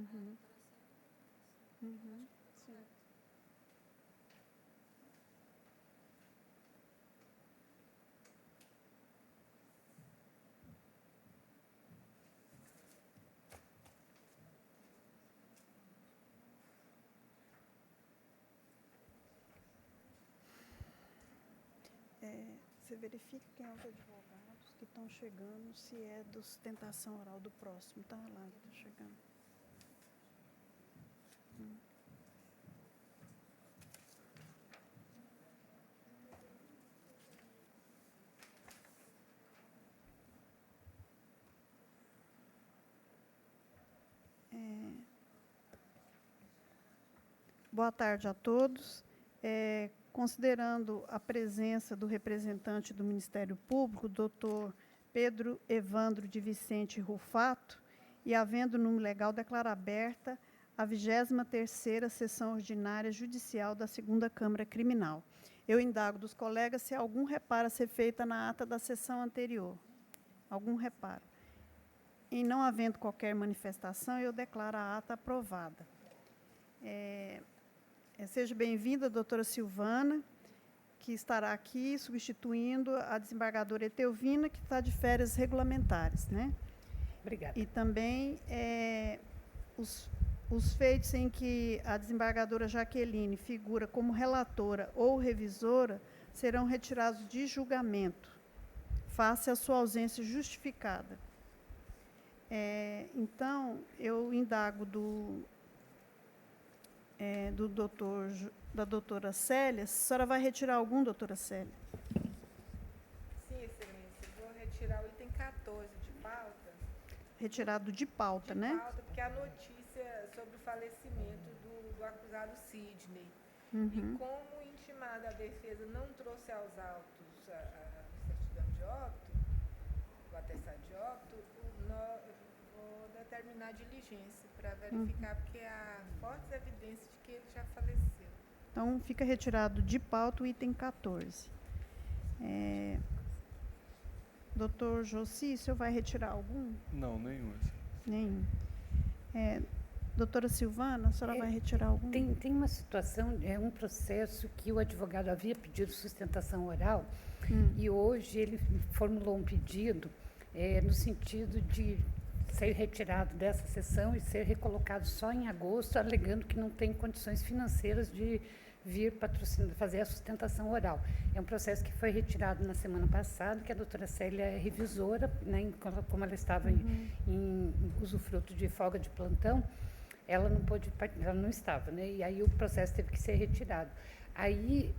Uhum. Uhum. Sim. Você verifica quem é os advogados que estão chegando, se é do sustentação oral do próximo. Tá lá, está chegando. Boa tarde a todos. Considerando a presença do representante do Ministério Público, doutor Pedro Evandro de Vicente Rufato, e havendo número legal, declaro aberta a 23ª Sessão Ordinária Judicial da 2ª Câmara Criminal. Eu indago dos colegas se algum reparo a ser feita na ata da sessão anterior. Algum reparo. Em não havendo qualquer manifestação, eu declaro a ata aprovada. Seja bem-vinda, doutora Silvana, que estará aqui substituindo a desembargadora Etelvina, que está de férias regulamentares, né? Obrigada. E também os feitos em que a desembargadora Jaqueline figura como relatora ou revisora serão retirados de julgamento, face à sua ausência justificada. Então, eu indago da doutora Célia. A senhora vai retirar algum, doutora Célia? Sim, excelência. Vou retirar o item 14 de pauta. Retirado de pauta, né? De pauta, porque a notícia sobre o falecimento do acusado Sidney. E como intimada, a defesa não trouxe aos autos a certidão de óbito, o atestado de óbito, vou determinar diligência para verificar, porque há fortes evidências de que ele já faleceu. Então, fica retirado de pauta o item 14. Doutor Jossi, o senhor vai retirar algum? Não, nenhum. Nenhum. Doutora Silvana, a senhora vai retirar algum? Tem uma situação, um processo que o advogado havia pedido sustentação oral e hoje ele formulou um pedido no sentido de ser retirado dessa sessão e ser recolocado só em agosto, alegando que não tem condições financeiras de vir fazer a sustentação oral. É um processo que foi retirado na semana passada, que a doutora Célia é revisora, né, como ela estava em usufruto de folga de plantão, ela não estava, né, e aí o processo teve que ser retirado. Aí,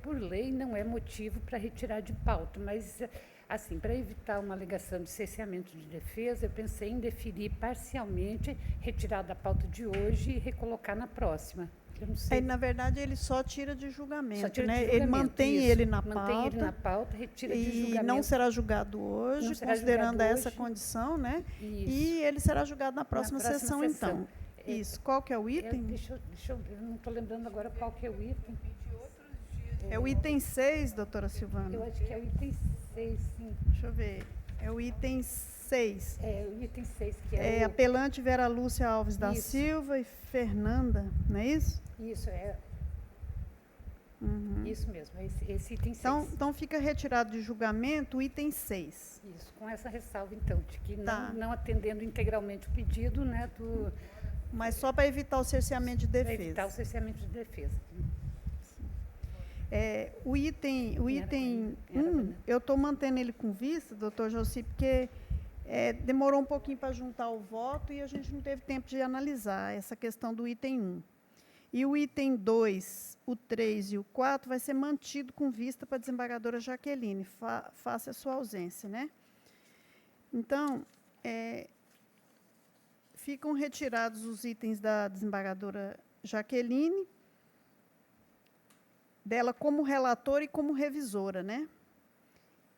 por lei, não é motivo para retirar de pauta, mas, assim, para evitar uma alegação de cerceamento de defesa, eu pensei em deferir parcialmente, retirar da pauta de hoje e recolocar na próxima. Eu não sei. Na verdade, ele só tira de julgamento, só tira né? de julgamento, ele mantém isso. ele na Mantém ele na pauta, retira de julgamento. E não será julgado hoje, Não será considerando julgado essa hoje. condição, né? Isso. E ele será julgado na próxima sessão, então. É, Isso. Qual que é o item? Deixa eu ver, eu não estou lembrando agora qual que é o item. É o item 6, doutora Silvana. Eu acho que é o item 6, sim. Deixa eu ver. É o item 6. É o item 6, que é o... apelante Vera Lúcia Alves da Isso. Silva e Fernanda, não é isso? Isso, isso mesmo, esse item 6. Então, fica retirado de julgamento o item 6. Isso, com essa ressalva, então, de que Tá. não atendendo integralmente o pedido, né, Mas só para evitar o cerceamento de defesa. para evitar o cerceamento de defesa. O item 1, eu estou mantendo ele com vista, doutor Jossi, porque demorou um pouquinho para juntar o voto e a gente não teve tempo de analisar essa questão do item 1. E o item 2, o 3 e o 4 vai ser mantido com vista para a desembargadora Jaqueline, face a sua ausência, né? Então, ficam retirados os itens da desembargadora Jaqueline, dela como relatora e como revisora, né?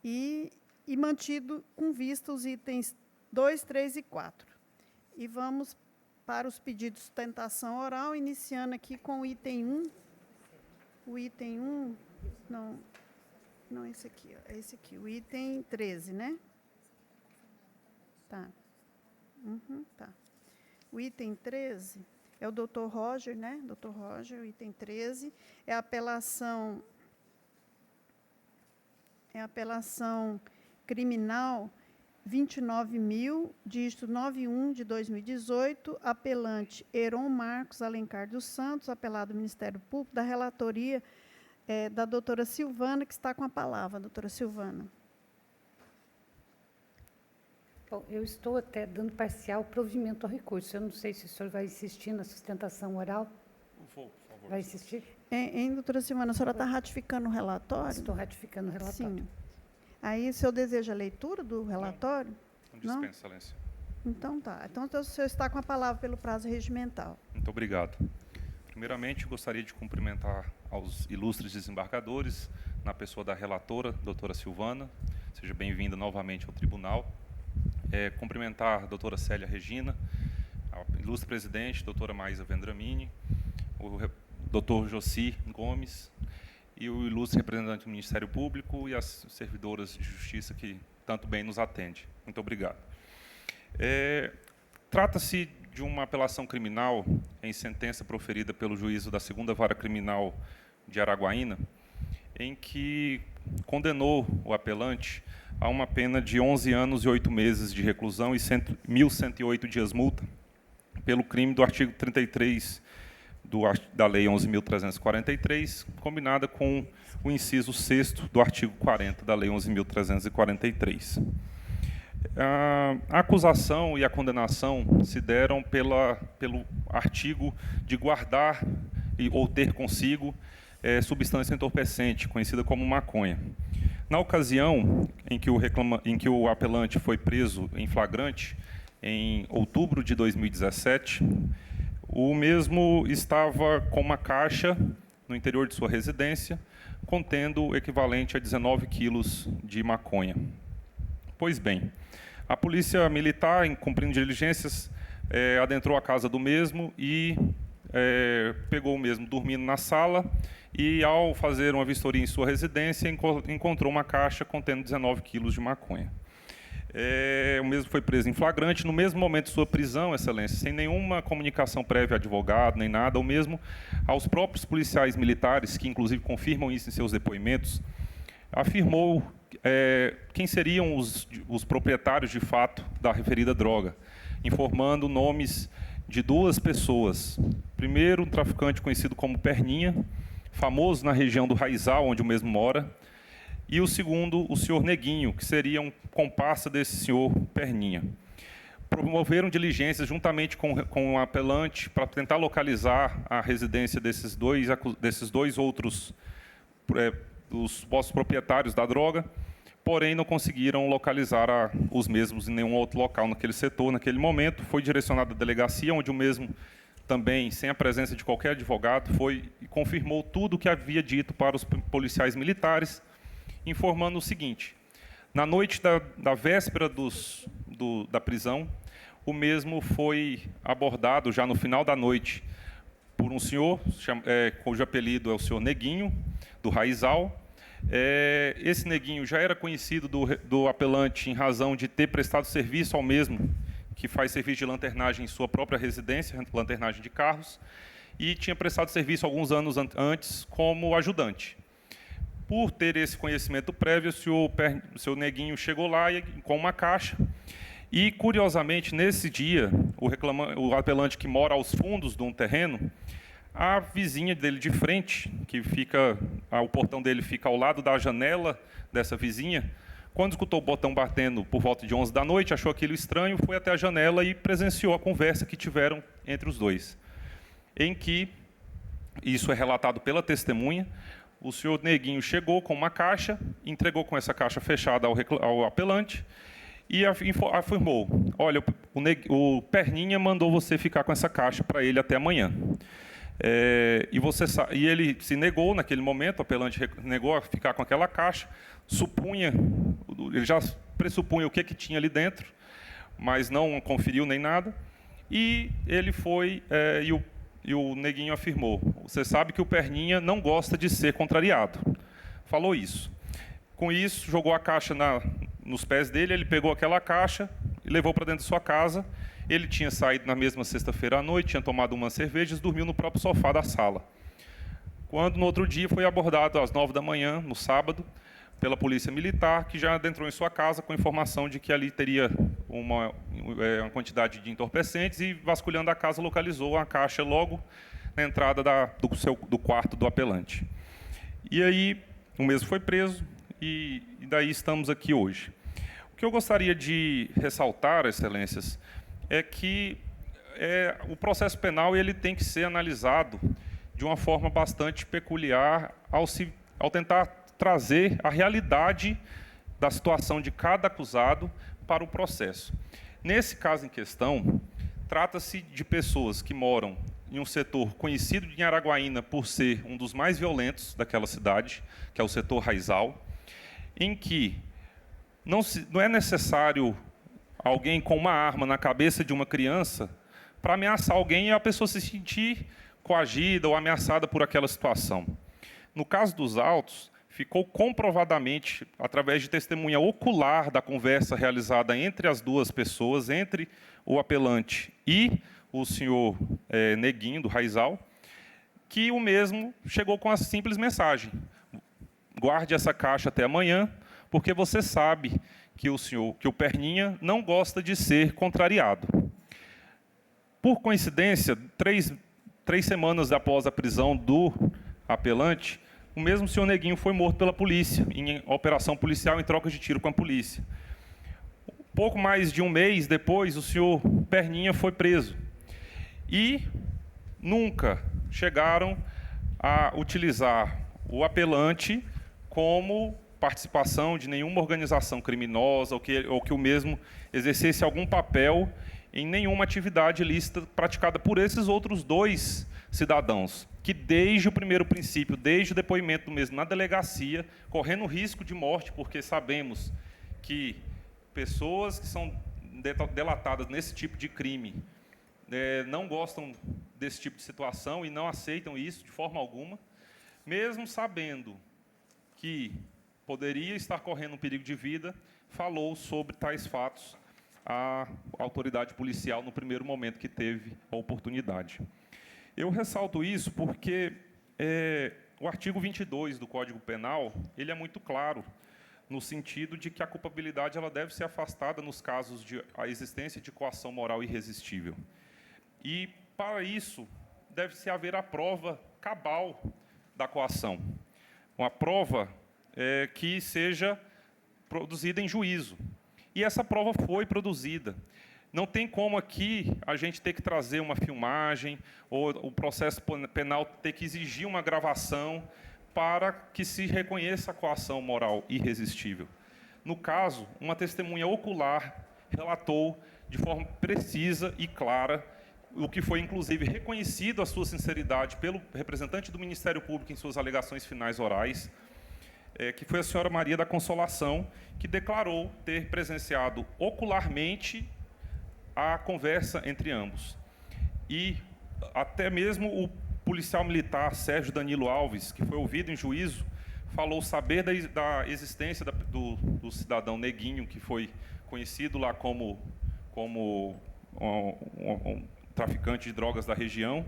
E mantido com vista os itens 2, 3 e 4. E vamos para os pedidos de sustentação oral, iniciando aqui com o item 1. O item 1, não esse aqui, é esse aqui, o item 13, né? Tá. Tá. o item 13, é o doutor Roger, né? Doutor Roger, o item 13, é a apelação criminal 29.000, dígito 91 de 2018, apelante Heron Marcos Alencar dos Santos, apelado Ministério Público, da relatoria da doutora Silvana, que está com a palavra. Doutora Silvana. Bom, eu estou até dando parcial provimento ao recurso. Eu não sei se o senhor vai insistir na sustentação oral. Por favor. Vai insistir? Doutora Silvana, a senhora está ratificando o relatório? Estou ratificando o relatório. Sim. Aí, o senhor deseja a leitura do relatório? Não dispensa, Excelência. Então, tá. Então, o senhor está com a palavra pelo prazo regimental. Muito obrigado. Primeiramente, gostaria de cumprimentar aos ilustres desembargadores, na pessoa da relatora, doutora Silvana. Seja bem-vinda novamente ao tribunal. Cumprimentar a doutora Célia Regina, a ilustre presidente, doutora Maísa Vendramini, o doutor Jossi Gomes e o ilustre representante do Ministério Público e as servidoras de justiça que tanto bem nos atende. Muito obrigado. Trata-se de uma apelação criminal em sentença proferida pelo juízo da 2ª Vara Criminal de Araguaína, em que condenou o apelante a uma pena de 11 anos e 8 meses de reclusão e 1.108 dias multa pelo crime do artigo 33 da Lei 11.343, combinada com o inciso 6º do artigo 40 da Lei 11.343. A acusação e a condenação se deram pelo artigo de guardar ou ter consigo substância entorpecente, conhecida como maconha. Na ocasião em que o apelante foi preso em flagrante, em outubro de 2017, o mesmo estava com uma caixa no interior de sua residência, contendo o equivalente a 19 quilos de maconha. Pois bem, a polícia militar, cumprindo diligências, adentrou a casa do mesmo e pegou o mesmo dormindo na sala e, ao fazer uma vistoria em sua residência, encontrou uma caixa contendo 19 quilos de maconha. O mesmo foi preso em flagrante. No mesmo momento de sua prisão, Excelência, sem nenhuma comunicação prévia a advogado, nem nada, ou mesmo aos próprios policiais militares, que inclusive confirmam isso em seus depoimentos, afirmou quem seriam os proprietários de fato da referida droga, informando nomes de 2 pessoas. Primeiro, um traficante conhecido como Perninha, famoso na região do Raizal, onde o mesmo mora, e o segundo, o senhor Neguinho, que seria um comparsa desse senhor Perninha. Promoveram diligências juntamente com o apelante para tentar localizar a residência desses dois outros os supostos proprietários da droga, porém não conseguiram localizar os mesmos em nenhum outro local naquele setor. Naquele momento, foi direcionado à delegacia, onde o mesmo, também sem a presença de qualquer advogado, foi e confirmou tudo o que havia dito para os policiais militares, informando o seguinte: na noite da véspera da prisão, o mesmo foi abordado, já no final da noite, por um senhor, cujo apelido é o senhor Neguinho, do Raizal. Esse Neguinho já era conhecido do apelante em razão de ter prestado serviço ao mesmo, que faz serviço de lanternagem em sua própria residência, lanternagem de carros, e tinha prestado serviço alguns anos antes como ajudante. Por ter esse conhecimento prévio, o senhor Neguinho chegou lá com uma caixa e, curiosamente, nesse dia, o apelante que mora aos fundos de um terreno, a vizinha dele de frente, o portão dele fica ao lado da janela dessa vizinha, quando escutou o botão batendo por volta de 11 da noite, achou aquilo estranho, foi até a janela e presenciou a conversa que tiveram entre os dois, em que, isso é relatado pela testemunha, o senhor Neguinho chegou com uma caixa, entregou com essa caixa fechada ao apelante e afirmou: olha, o Perninha mandou você ficar com essa caixa para ele até amanhã. E ele se negou naquele momento, o apelante negou a ficar com aquela caixa, ele já pressupunha o que tinha ali dentro, mas não conferiu nem nada, e ele foi, e o Neguinho afirmou: você sabe que o Perninha não gosta de ser contrariado. Falou isso. Com isso, jogou a caixa nos pés dele, ele pegou aquela caixa, e levou para dentro de sua casa. Ele tinha saído na mesma sexta-feira à noite, tinha tomado umas cervejas, dormiu no próprio sofá da sala. Quando, no outro dia, foi abordado às 9 da manhã, no sábado, pela polícia militar, que já adentrou em sua casa com informação de que ali teria uma quantidade de entorpecentes e, vasculhando a casa, localizou a caixa logo na entrada do quarto do apelante. E aí, o mesmo foi preso e daí estamos aqui hoje. O que eu gostaria de ressaltar, excelências, é que o processo penal ele tem que ser analisado de uma forma bastante peculiar ao tentar trazer a realidade da situação de cada acusado para o processo. Nesse caso em questão, trata-se de pessoas que moram em um setor conhecido de Araguaína por ser um dos mais violentos daquela cidade, que é o setor Raizal, em que não é necessário alguém com uma arma na cabeça de uma criança para ameaçar alguém e a pessoa se sentir coagida ou ameaçada por aquela situação. No caso dos autos, ficou comprovadamente, através de testemunha ocular da conversa realizada entre as duas pessoas, entre o apelante e o senhor Neguinho, do Raizal, que o mesmo chegou com a simples mensagem: guarde essa caixa até amanhã, porque você sabe que o Perninha não gosta de ser contrariado. Por coincidência, três semanas após a prisão do apelante, o mesmo senhor Neguinho foi morto pela polícia, em operação policial em troca de tiro com a polícia. Pouco mais de um mês depois, o senhor Perninha foi preso. E nunca chegaram a utilizar o apelante como participação de nenhuma organização criminosa ou que o mesmo exercesse algum papel em nenhuma atividade ilícita praticada por esses outros dois cidadãos, que desde o primeiro princípio, desde o depoimento do mesmo na delegacia, correndo risco de morte, porque sabemos que pessoas que são delatadas nesse tipo de crime não gostam desse tipo de situação e não aceitam isso de forma alguma, mesmo sabendo que poderia estar correndo um perigo de vida, falou sobre tais fatos à autoridade policial no primeiro momento que teve a oportunidade. Eu ressalto isso porque o artigo 22 do Código Penal ele é muito claro, no sentido de que a culpabilidade ela deve ser afastada nos casos de a existência de coação moral irresistível. E, para isso, deve-se haver a prova cabal da coação. Uma prova que seja produzida em juízo. E essa prova foi produzida. Não tem como aqui a gente ter que trazer uma filmagem ou o processo penal ter que exigir uma gravação para que se reconheça a coação moral irresistível. No caso, uma testemunha ocular relatou de forma precisa e clara o que foi, inclusive, reconhecido a sua sinceridade pelo representante do Ministério Público em suas alegações finais orais, que foi a senhora Maria da Consolação, que declarou ter presenciado ocularmente a conversa entre ambos. E até mesmo o policial militar Sérgio Danilo Alves, que foi ouvido em juízo, falou saber da existência do cidadão Neguinho, que foi conhecido lá como um traficante de drogas da região,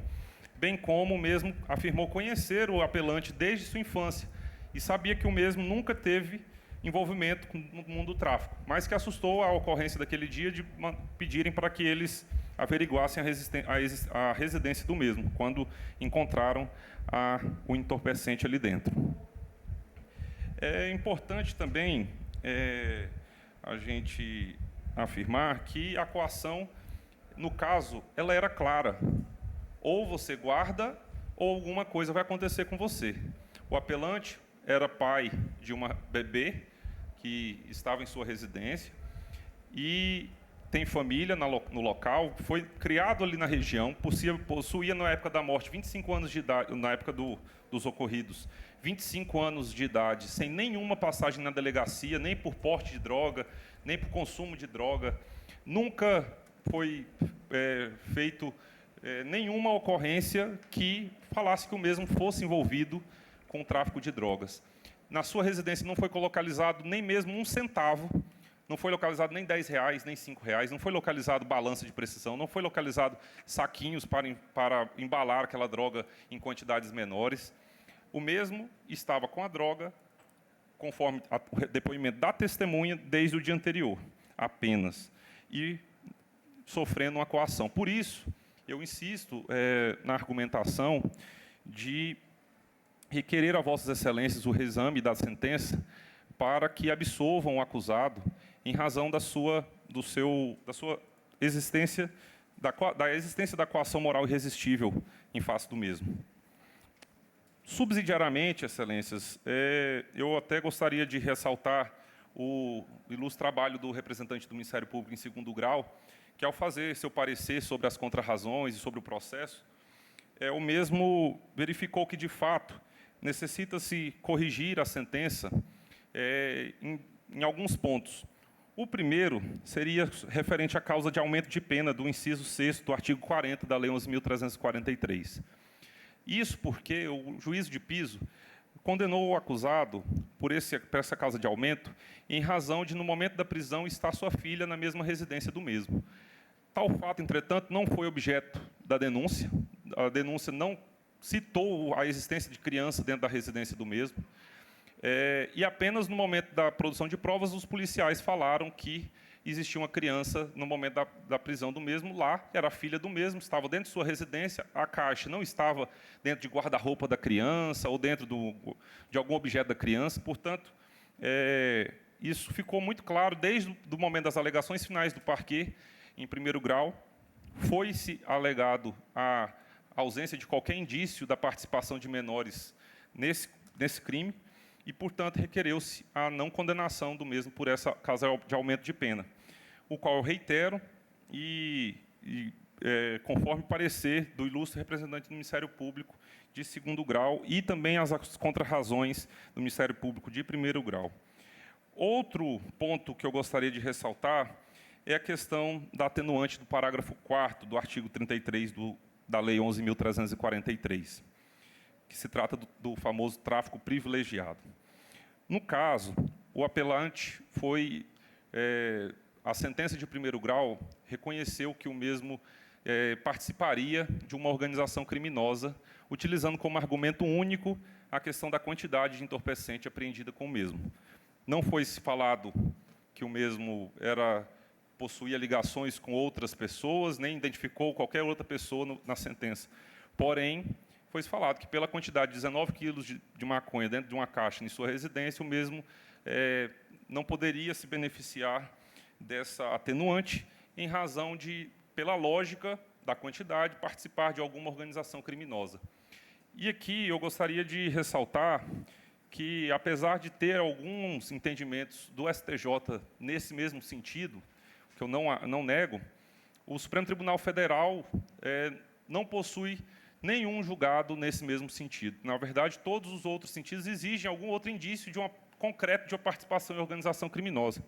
bem como mesmo afirmou conhecer o apelante desde sua infância e sabia que o mesmo nunca teve envolvimento com o mundo do tráfico, mas que assustou a ocorrência daquele dia de pedirem para que eles averiguassem a residência do mesmo, quando encontraram o entorpecente ali dentro. É importante também a gente afirmar que a coação, no caso, ela era clara. Ou você guarda, ou alguma coisa vai acontecer com você. O apelante era pai de uma bebê que estava em sua residência e tem família no local, foi criado ali na região, possuía na época da morte 25 anos de idade, na época dos ocorridos, 25 anos de idade, sem nenhuma passagem na delegacia, nem por porte de droga, nem por consumo de droga. Nunca foi feito nenhuma ocorrência que falasse que o mesmo fosse envolvido com o tráfico de drogas. Na sua residência não foi localizado nem mesmo um centavo não foi localizado nem R$10, nem R$5, não foi localizado balança de precisão, não foi localizado saquinhos para embalar aquela droga em quantidades menores. O mesmo estava com a droga, conforme o depoimento da testemunha, desde o dia anterior, apenas, e sofrendo uma coação. Por isso, eu insisto na argumentação de requerer a Vossas Excelências o reexame da sentença para que absolvam o acusado em razão da sua existência, da existência da coação moral irresistível em face do mesmo. Subsidiariamente, Excelências, eu até gostaria de ressaltar o ilustre trabalho do representante do Ministério Público em segundo grau, que, ao fazer seu parecer sobre as contrarrazões e sobre o processo, o mesmo verificou que, de fato, necessita-se corrigir a sentença em alguns pontos. O primeiro seria referente à causa de aumento de pena do inciso 6º do artigo 40 da Lei 11.343. Isso porque o juízo de piso condenou o acusado por essa causa de aumento em razão de, no momento da prisão, estar sua filha na mesma residência do mesmo. Tal fato, entretanto, não foi objeto da denúncia. A denúncia não citou a existência de criança dentro da residência do mesmo. E apenas no momento da produção de provas, os policiais falaram que existia uma criança no momento da prisão do mesmo lá, era a filha do mesmo, estava dentro de sua residência, a caixa não estava dentro de guarda-roupa da criança ou dentro de algum objeto da criança. Portanto, isso ficou muito claro desde o momento das alegações finais do parquê, em primeiro grau. Foi-se alegado a ausência de qualquer indício da participação de menores nesse crime e, portanto, requereu-se a não condenação do mesmo por essa causa de aumento de pena, o qual eu reitero conforme parecer do ilustre representante do Ministério Público de segundo grau e também as contrarrazões do Ministério Público de primeiro grau. Outro ponto que eu gostaria de ressaltar é a questão da atenuante do parágrafo 4º do artigo 33 da Lei 11.343, que se trata do famoso tráfico privilegiado. No caso, o apelante a sentença de primeiro grau reconheceu que o mesmo participaria de uma organização criminosa, utilizando como argumento único a questão da quantidade de entorpecente apreendida com o mesmo. Não foi falado que o mesmo possuía ligações com outras pessoas, nem identificou qualquer outra pessoa na sentença. Porém, foi falado que, pela quantidade de 19 quilos de maconha dentro de uma caixa em sua residência, o mesmo não poderia se beneficiar dessa atenuante em razão de, pela lógica da quantidade, participar de alguma organização criminosa. E aqui eu gostaria de ressaltar que, apesar de ter alguns entendimentos do STJ nesse mesmo sentido, que eu não nego, o Supremo Tribunal Federal não possui nenhum julgado nesse mesmo sentido. Na verdade, todos os outros sentidos exigem algum outro indício concreto de uma participação em organização criminosa.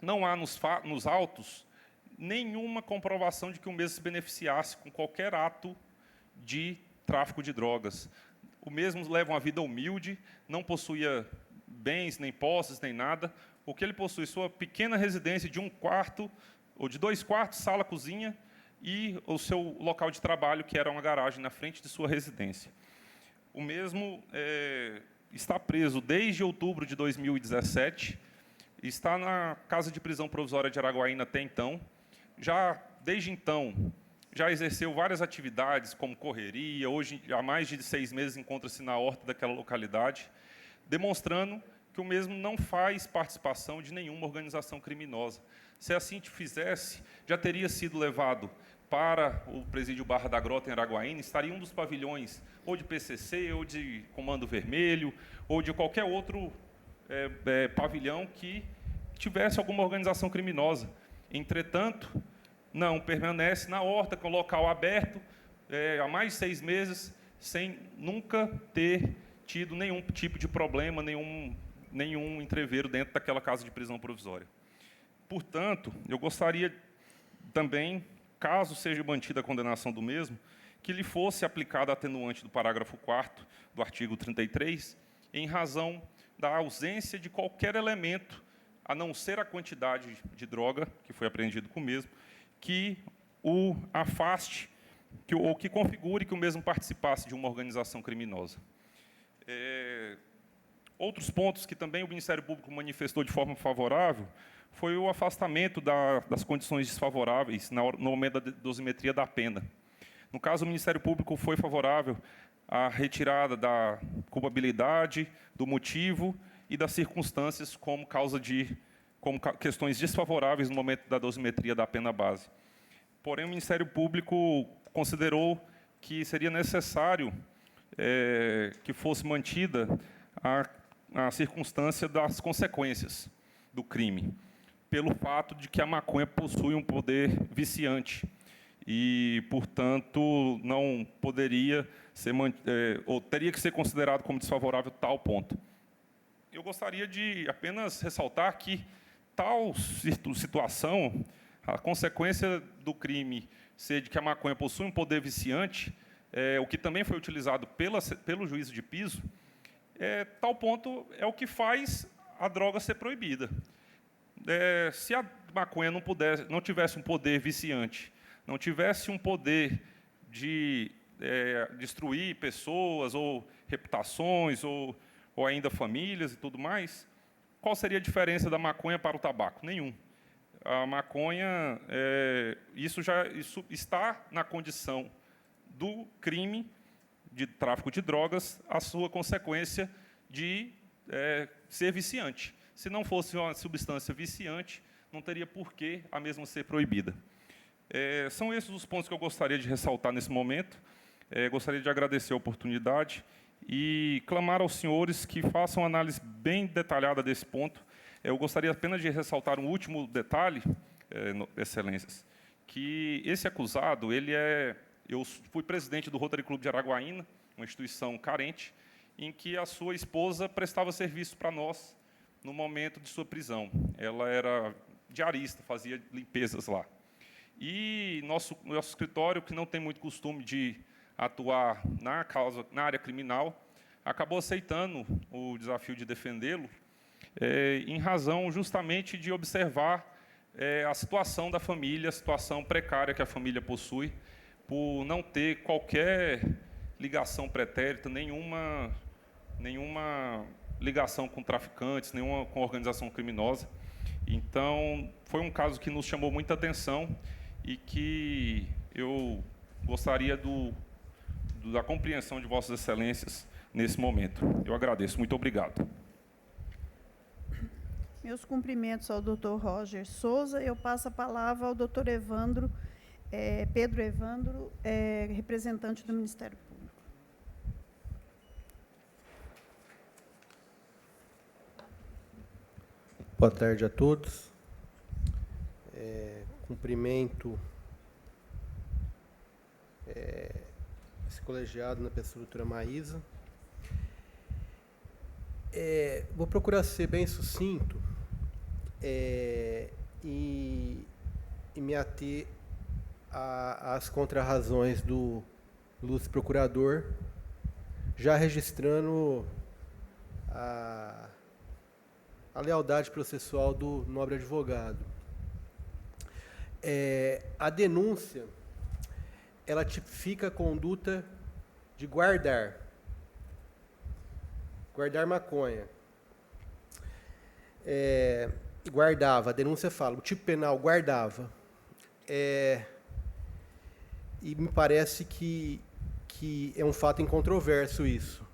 Não há nos autos nenhuma comprovação de que o mesmo se beneficiasse com qualquer ato de tráfico de drogas. O mesmo leva uma vida humilde, não possuía bens, nem posses, nem nada. O que ele possui, sua pequena residência de 1 quarto, ou de 2 quartos, sala, cozinha, e o seu local de trabalho, que era uma garagem na frente de sua residência. O mesmo está preso desde outubro de 2017, está na Casa de Prisão Provisória de Araguaína até então. Desde então, já exerceu várias atividades, como correria. Hoje, há mais de 6 meses, encontra-se na horta daquela localidade, demonstrando que o mesmo não faz participação de nenhuma organização criminosa. Se assim fizesse, já teria sido levado para o presídio Barra da Grota, em Araguaína, estaria um dos pavilhões, ou de PCC, ou de Comando Vermelho, ou de qualquer outro pavilhão que tivesse alguma organização criminosa. Entretanto, não, permanece na horta, com o local aberto, há mais de 6 meses, sem nunca ter tido nenhum tipo de problema, nenhum entreveiro dentro daquela casa de prisão provisória. Portanto, eu gostaria também, caso seja mantida a condenação do mesmo, que lhe fosse aplicada a atenuante do parágrafo 4º do artigo 33 em razão da ausência de qualquer elemento, a não ser a quantidade de droga que foi apreendido com o mesmo, que o afaste, ou que configure que o mesmo participasse de uma organização criminosa. Outros pontos que também o Ministério Público manifestou de forma favorável foi o afastamento das condições desfavoráveis no momento da dosimetria da pena. No caso, o Ministério Público foi favorável à retirada da culpabilidade, do motivo e das circunstâncias como questões desfavoráveis no momento da dosimetria da pena base. Porém, o Ministério Público considerou que seria necessário que fosse mantida a circunstância das consequências do crime, pelo fato de que a maconha possui um poder viciante e, portanto, não poderia ser ou teria que ser considerado como desfavorável tal ponto. Eu gostaria de apenas ressaltar que tal situação, a consequência do crime ser de que a maconha possui um poder viciante, o que também foi utilizado pelo juízo de piso, tal ponto é o que faz a droga ser proibida. Se a maconha não tivesse um poder viciante, não tivesse um poder de destruir pessoas, ou reputações, ou ainda famílias e tudo mais, qual seria a diferença da maconha para o tabaco? Nenhum. A maconha, isso está na condição do crime de tráfico de drogas, a sua consequência de ser viciante. Se não fosse uma substância viciante, não teria por que a mesma ser proibida. São esses os pontos que eu gostaria de ressaltar nesse momento. Gostaria de agradecer a oportunidade e clamar aos senhores que façam uma análise bem detalhada desse ponto. Eu gostaria apenas de ressaltar um último detalhe, excelências, que esse acusado, eu fui presidente do Rotary Club de Araguaína, uma instituição carente, em que a sua esposa prestava serviço para nós no momento de sua prisão. Ela era diarista, fazia limpezas lá. E nosso escritório, que não tem muito costume de atuar na área criminal, acabou aceitando o desafio de defendê-lo, em razão justamente de observar a situação da família, a situação precária que a família possui, por não ter qualquer ligação pretérita, nenhuma ligação com traficantes, nenhuma com organização criminosa. Então, foi um caso que nos chamou muita atenção e que eu gostaria da compreensão de Vossas Excelências nesse momento. Eu agradeço. Muito obrigado. Meus cumprimentos ao doutor Roger Souza. Eu passo a palavra ao doutor Evandro, Pedro Evandro, representante do Ministério Público. Boa tarde a todos. Cumprimento esse colegiado na pessoa da doutora Maísa. Vou procurar ser bem sucinto e me ater às contrarrazões do ilustre procurador, já registrando a lealdade processual do nobre advogado. A denúncia, ela tipifica a conduta de guardar maconha. Guardava, a denúncia fala, o tipo penal guardava. E me parece que é um fato incontroverso isso.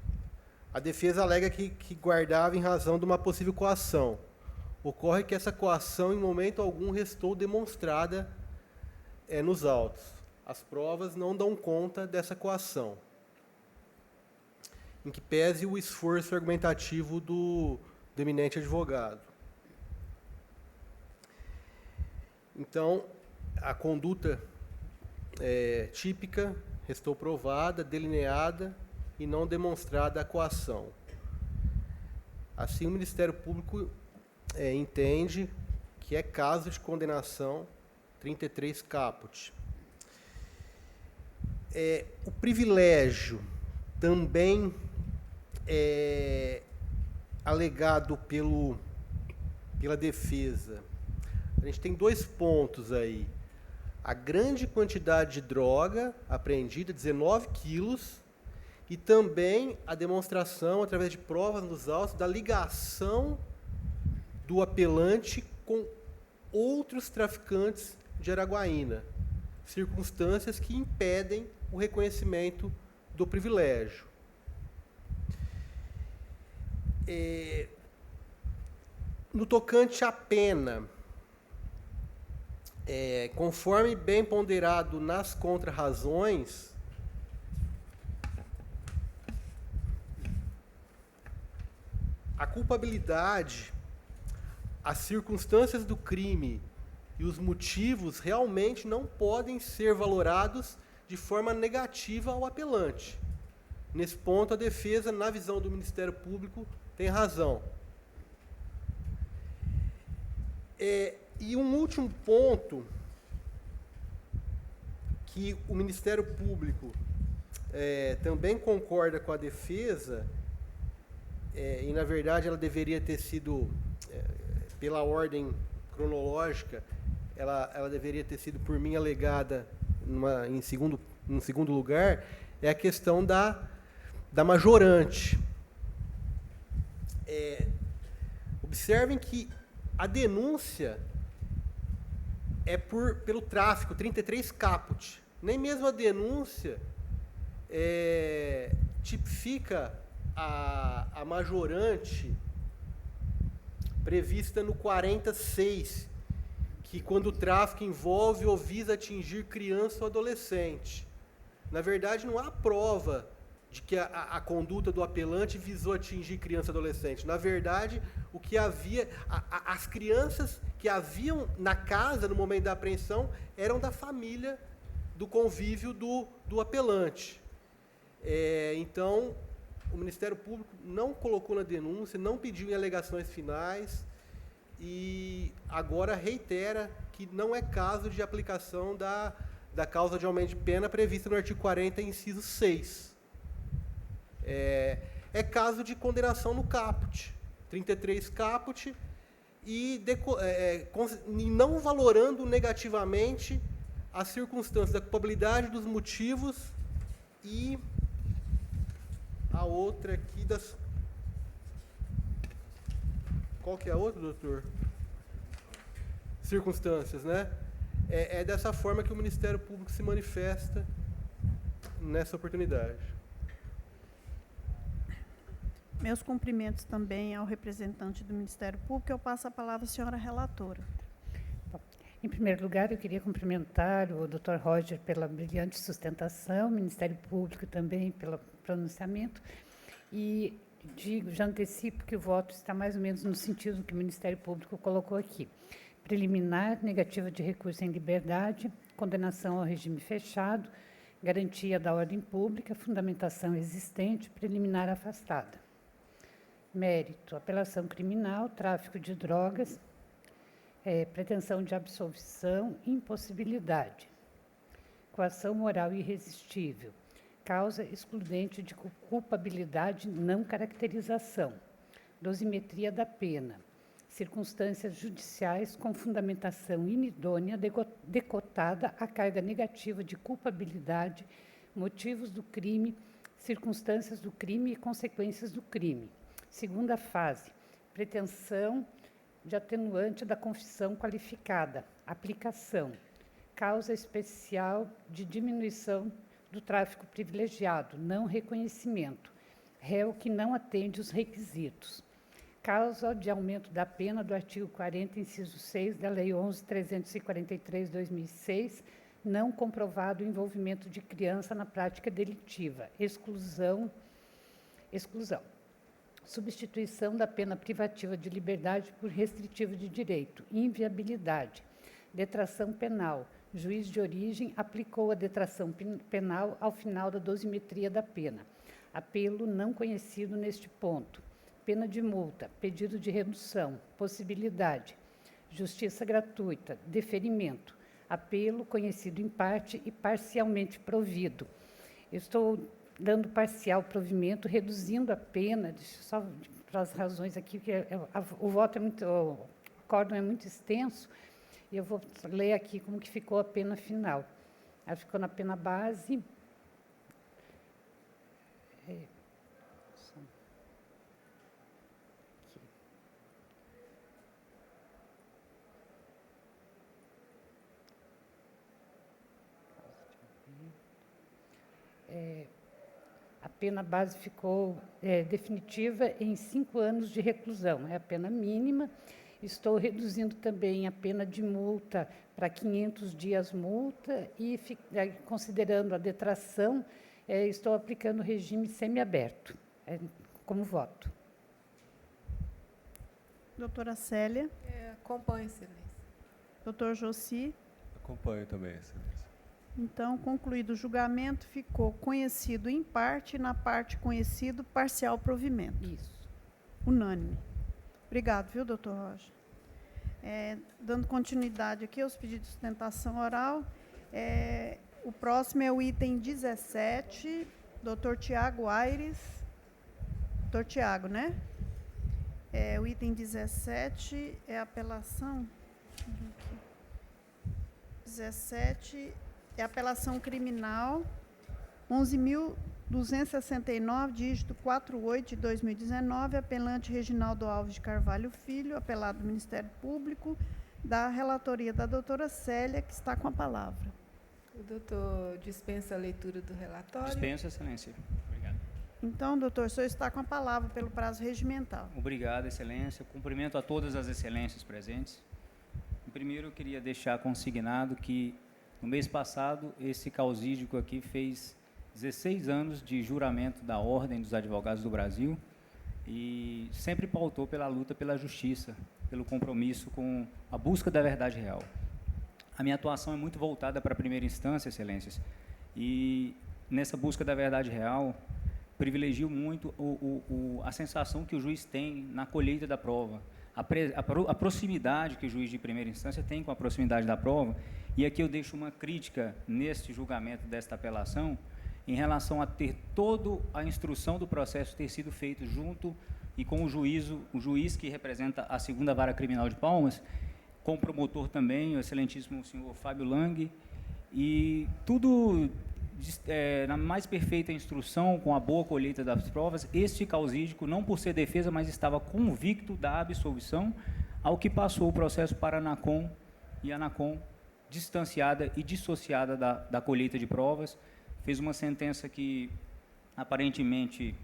A defesa alega que guardava em razão de uma possível coação. Ocorre que essa coação, em momento algum, restou demonstrada nos autos. As provas não dão conta dessa coação, em que pese o esforço argumentativo do eminente advogado. Então, a conduta típica restou provada, delineada e não demonstrada a coação. Assim, o Ministério Público entende que é caso de condenação 33 caput. O privilégio também alegado pela defesa. A gente tem 2 pontos aí. A grande quantidade de droga apreendida, 19 quilos, e também a demonstração, através de provas nos autos, da ligação do apelante com outros traficantes de Araguaína, circunstâncias que impedem o reconhecimento do privilégio. No tocante à pena, conforme bem ponderado nas contrarrazões, a culpabilidade, as circunstâncias do crime e os motivos realmente não podem ser valorados de forma negativa ao apelante. Nesse ponto, a defesa, na visão do Ministério Público, tem razão. E um último ponto que o Ministério Público também concorda com a defesa, e, na verdade, ela deveria ter sido, pela ordem cronológica, ela deveria ter sido, por mim, alegada em segundo lugar, é a questão da majorante. Observem que a denúncia é pelo tráfico, 33 caput. Nem mesmo a denúncia tipifica a majorante prevista no 46, que quando o tráfico envolve ou visa atingir criança ou adolescente. Na verdade, não há prova de que a conduta do apelante visou atingir criança e adolescente. Na verdade, o que havia, as crianças que haviam na casa no momento da apreensão eram da família, do convívio do apelante. Então, o Ministério Público não colocou na denúncia, não pediu em alegações finais e agora reitera que não é caso de aplicação da causa de aumento de pena prevista no artigo 40, inciso 6. É caso de condenação no caput, 33 caput, e não valorando negativamente as circunstâncias da culpabilidade, dos motivos e a outra aqui das... Qual que é a outra, doutor? Circunstâncias, né? É dessa forma que o Ministério Público se manifesta nessa oportunidade. Meus cumprimentos também ao representante do Ministério Público. Eu passo a palavra à senhora relatora. Bom, em primeiro lugar, eu queria cumprimentar o Dr. Roger pela brilhante sustentação, o Ministério Público também pelo pronunciamento, e já antecipo que o voto está mais ou menos no sentido que o Ministério Público colocou aqui. Preliminar, negativa de recurso em liberdade, condenação ao regime fechado, garantia da ordem pública, fundamentação existente, preliminar afastada. Mérito, apelação criminal, tráfico de drogas, pretensão de absolvição, impossibilidade. Coação moral irresistível, causa excludente de culpabilidade, não caracterização. Dosimetria da pena, circunstâncias judiciais com fundamentação inidônea decotada à carga negativa de culpabilidade, motivos do crime, circunstâncias do crime e consequências do crime. Segunda fase, pretensão de atenuante da confissão qualificada, aplicação, causa especial de diminuição do tráfico privilegiado, não reconhecimento, réu que não atende os requisitos. Causa de aumento da pena do artigo 40, inciso 6 da Lei 11.343/2006, não comprovado o envolvimento de criança na prática delitiva, exclusão. Substituição da pena privativa de liberdade por restritiva de direito, inviabilidade. Detração penal. Juiz de origem aplicou a detração penal ao final da dosimetria da pena. Apelo não conhecido neste ponto. Pena de multa, pedido de redução, possibilidade. Justiça gratuita, deferimento. Apelo conhecido em parte e parcialmente provido. Eu estou dando parcial provimento, reduzindo a pena, deixa eu só as razões aqui, que o voto é muito, o acórdão é muito extenso, e eu vou ler aqui como que ficou a pena final. Ela ficou na pena base. A pena base ficou definitiva em 5 anos de reclusão, é a pena mínima. Estou reduzindo também a pena de multa para 500 dias multa e, considerando a detração, estou aplicando o regime semiaberto como voto. Doutora Célia. Acompanho, excelência. Doutor Jossi. Acompanho também, excelência. Então, concluído o julgamento, ficou conhecido em parte e na parte conhecido parcial provimento. Isso. Unânime. Obrigado, viu, doutor Rocha? Dando continuidade aqui aos pedidos de sustentação oral, o próximo é o item 17, doutor Tiago Aires. Doutor Tiago, né? O item 17 é a apelação. 17 é a apelação criminal 11.269, dígito 48 de 2019, apelante Reginaldo Alves de Carvalho Filho, apelado do Ministério Público, da relatoria da doutora Célia, que está com a palavra. O doutor dispensa a leitura do relatório. Dispenso, excelência. Obrigado. Então, doutor, o senhor está com a palavra pelo prazo regimental. Obrigado, excelência. Cumprimento a todas as excelências presentes. Primeiro, eu queria deixar consignado que, no mês passado, esse causídico aqui fez 16 anos de juramento da Ordem dos Advogados do Brasil e sempre pautou pela luta pela justiça, pelo compromisso com a busca da verdade real. A minha atuação é muito voltada para a primeira instância, excelências, e nessa busca da verdade real, privilegio muito a sensação que o juiz tem na colheita da prova, a proximidade que o juiz de primeira instância tem com a proximidade da prova, e aqui eu deixo uma crítica neste julgamento desta apelação, em relação a ter toda a instrução do processo ter sido feito junto e com o juiz que representa a 2ª Vara Criminal de Palmas, com o promotor também, o excelentíssimo senhor Fábio Lang, e tudo na mais perfeita instrução, com a boa colheita das provas. Este causídico, não por ser defesa, mas estava convicto da absolvição, ao que passou o processo para a ANACOM, e a ANACOM, distanciada e dissociada da colheita de provas, fez uma sentença que, aparentemente,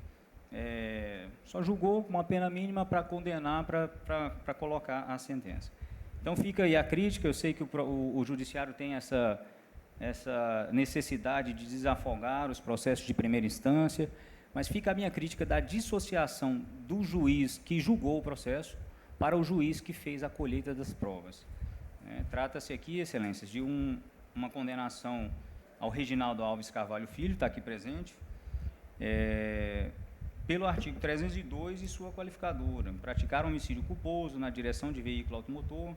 só julgou com uma pena mínima para condenar, para colocar a sentença. Então, fica aí a crítica. Eu sei que o judiciário tem essa necessidade de desafogar os processos de primeira instância, mas fica a minha crítica da dissociação do juiz que julgou o processo para o juiz que fez a colheita das provas. Trata-se aqui, excelências, de uma condenação ao Reginaldo Alves Carvalho Filho, está aqui presente, pelo artigo 302 e sua qualificadora, praticar homicídio culposo na direção de veículo automotor,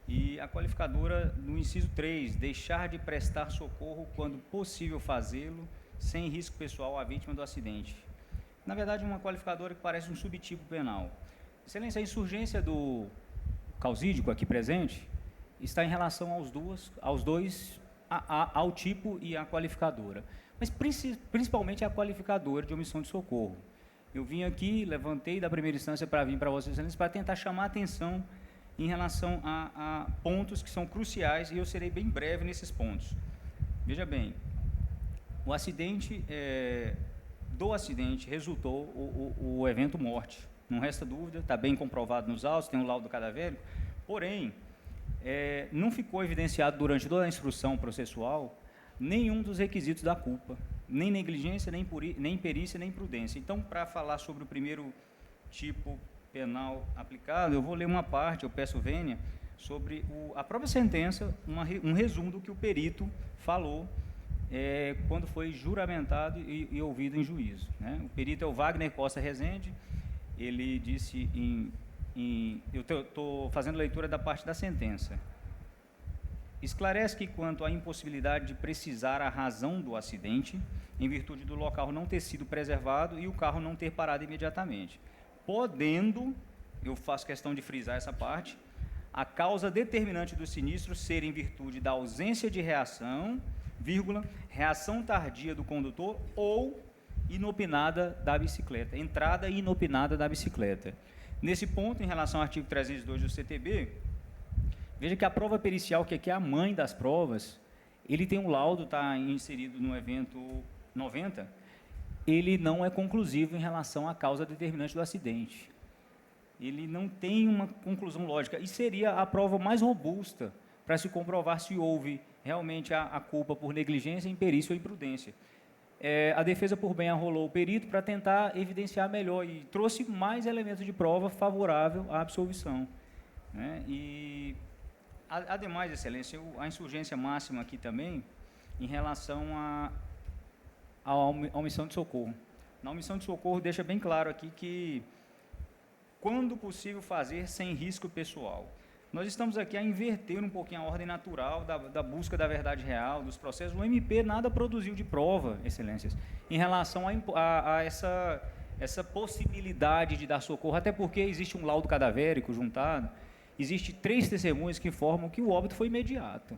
e a qualificadora no inciso 3, deixar de prestar socorro quando possível fazê-lo, sem risco pessoal à vítima do acidente. Na verdade, uma qualificadora que parece um subtipo penal. Excelência, a insurgência do causídico aqui presente está em relação aos dois, ao tipo e à qualificadora, mas principalmente a qualificadora de omissão de socorro. Eu vim aqui, levantei da primeira instância para vir para Vossa Excelência, para tentar chamar a atenção em relação a pontos que são cruciais, e eu serei bem breve nesses pontos. Veja bem, o acidente, do acidente resultou o evento morte. Não resta dúvida, está bem comprovado nos autos, tem um laudo cadavérico, porém, não ficou evidenciado durante toda a instrução processual nenhum dos requisitos da culpa, nem negligência, nem perícia, nem prudência. Então, para falar sobre o primeiro tipo penal aplicado, eu vou ler uma parte, eu peço vênia, sobre a própria sentença, um resumo do que o perito falou quando foi juramentado e ouvido em juízo. O perito é o Wagner Costa Rezende. Ele disse eu estou fazendo leitura da parte da sentença. Esclarece que, quanto à impossibilidade de precisar a razão do acidente, em virtude do local não ter sido preservado e o carro não ter parado imediatamente. podendo, eu faço questão de frisar essa parte, a causa determinante do sinistro ser em virtude da ausência de reação, vírgula, reação tardia do condutor ou inopinada da bicicleta, entrada inopinada da bicicleta. Nesse ponto, em relação ao artigo 302 do CTB, veja que a prova pericial, que aqui é a mãe das provas, ele tem um laudo, está inserido no evento 90, ele não é conclusivo em relação à causa determinante do acidente. Ele não tem uma conclusão lógica, e seria a prova mais robusta para se comprovar se houve realmente a culpa por negligência, imperícia ou imprudência. A defesa, por bem, arrolou o perito para tentar evidenciar melhor e trouxe mais elementos de prova favorável à absolvição, né? E, ademais, Excelência, a insurgência máxima aqui também, em relação à omissão de socorro. Na omissão de socorro, deixa bem claro aqui que, quando possível, fazer sem risco pessoal. Nós estamos aqui a inverter um pouquinho a ordem natural da busca da verdade real, dos processos. O MP nada produziu de prova, Excelências, em relação a essa possibilidade de dar socorro, até porque existe um laudo cadavérico juntado, existe 3 testemunhas que informam que o óbito foi imediato.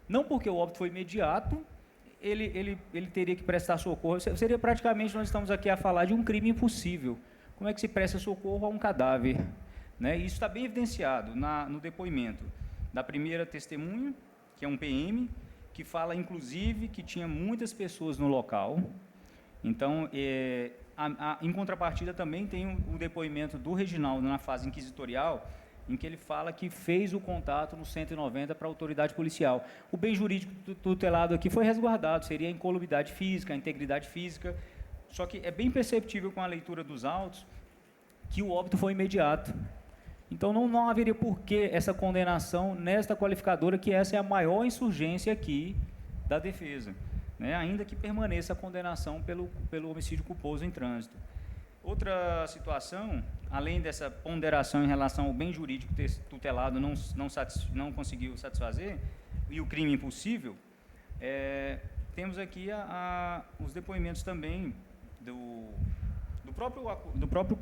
Não porque o óbito foi imediato, ele teria que prestar socorro. Seria praticamente, nós estamos aqui a falar de um crime impossível. Como é que se presta socorro a um cadáver? Né? Isso está bem evidenciado no depoimento da primeira testemunha, que é um PM, que fala, inclusive, que tinha muitas pessoas no local. Então, em contrapartida, também tem o depoimento do Reginaldo na fase inquisitorial, em que ele fala que fez o contato no 190 para a autoridade policial. O bem jurídico tutelado aqui foi resguardado, seria a incolumidade física, a integridade física, só que é bem perceptível com a leitura dos autos que o óbito foi imediato. Então, não haveria por que essa condenação nesta qualificadora, que essa é a maior insurgência aqui da defesa, né? Ainda que permaneça a condenação pelo homicídio culposo em trânsito. Outra situação, além dessa ponderação em relação ao bem jurídico tutelado não conseguiu satisfazer, e o crime impossível, temos aqui os depoimentos também do próprio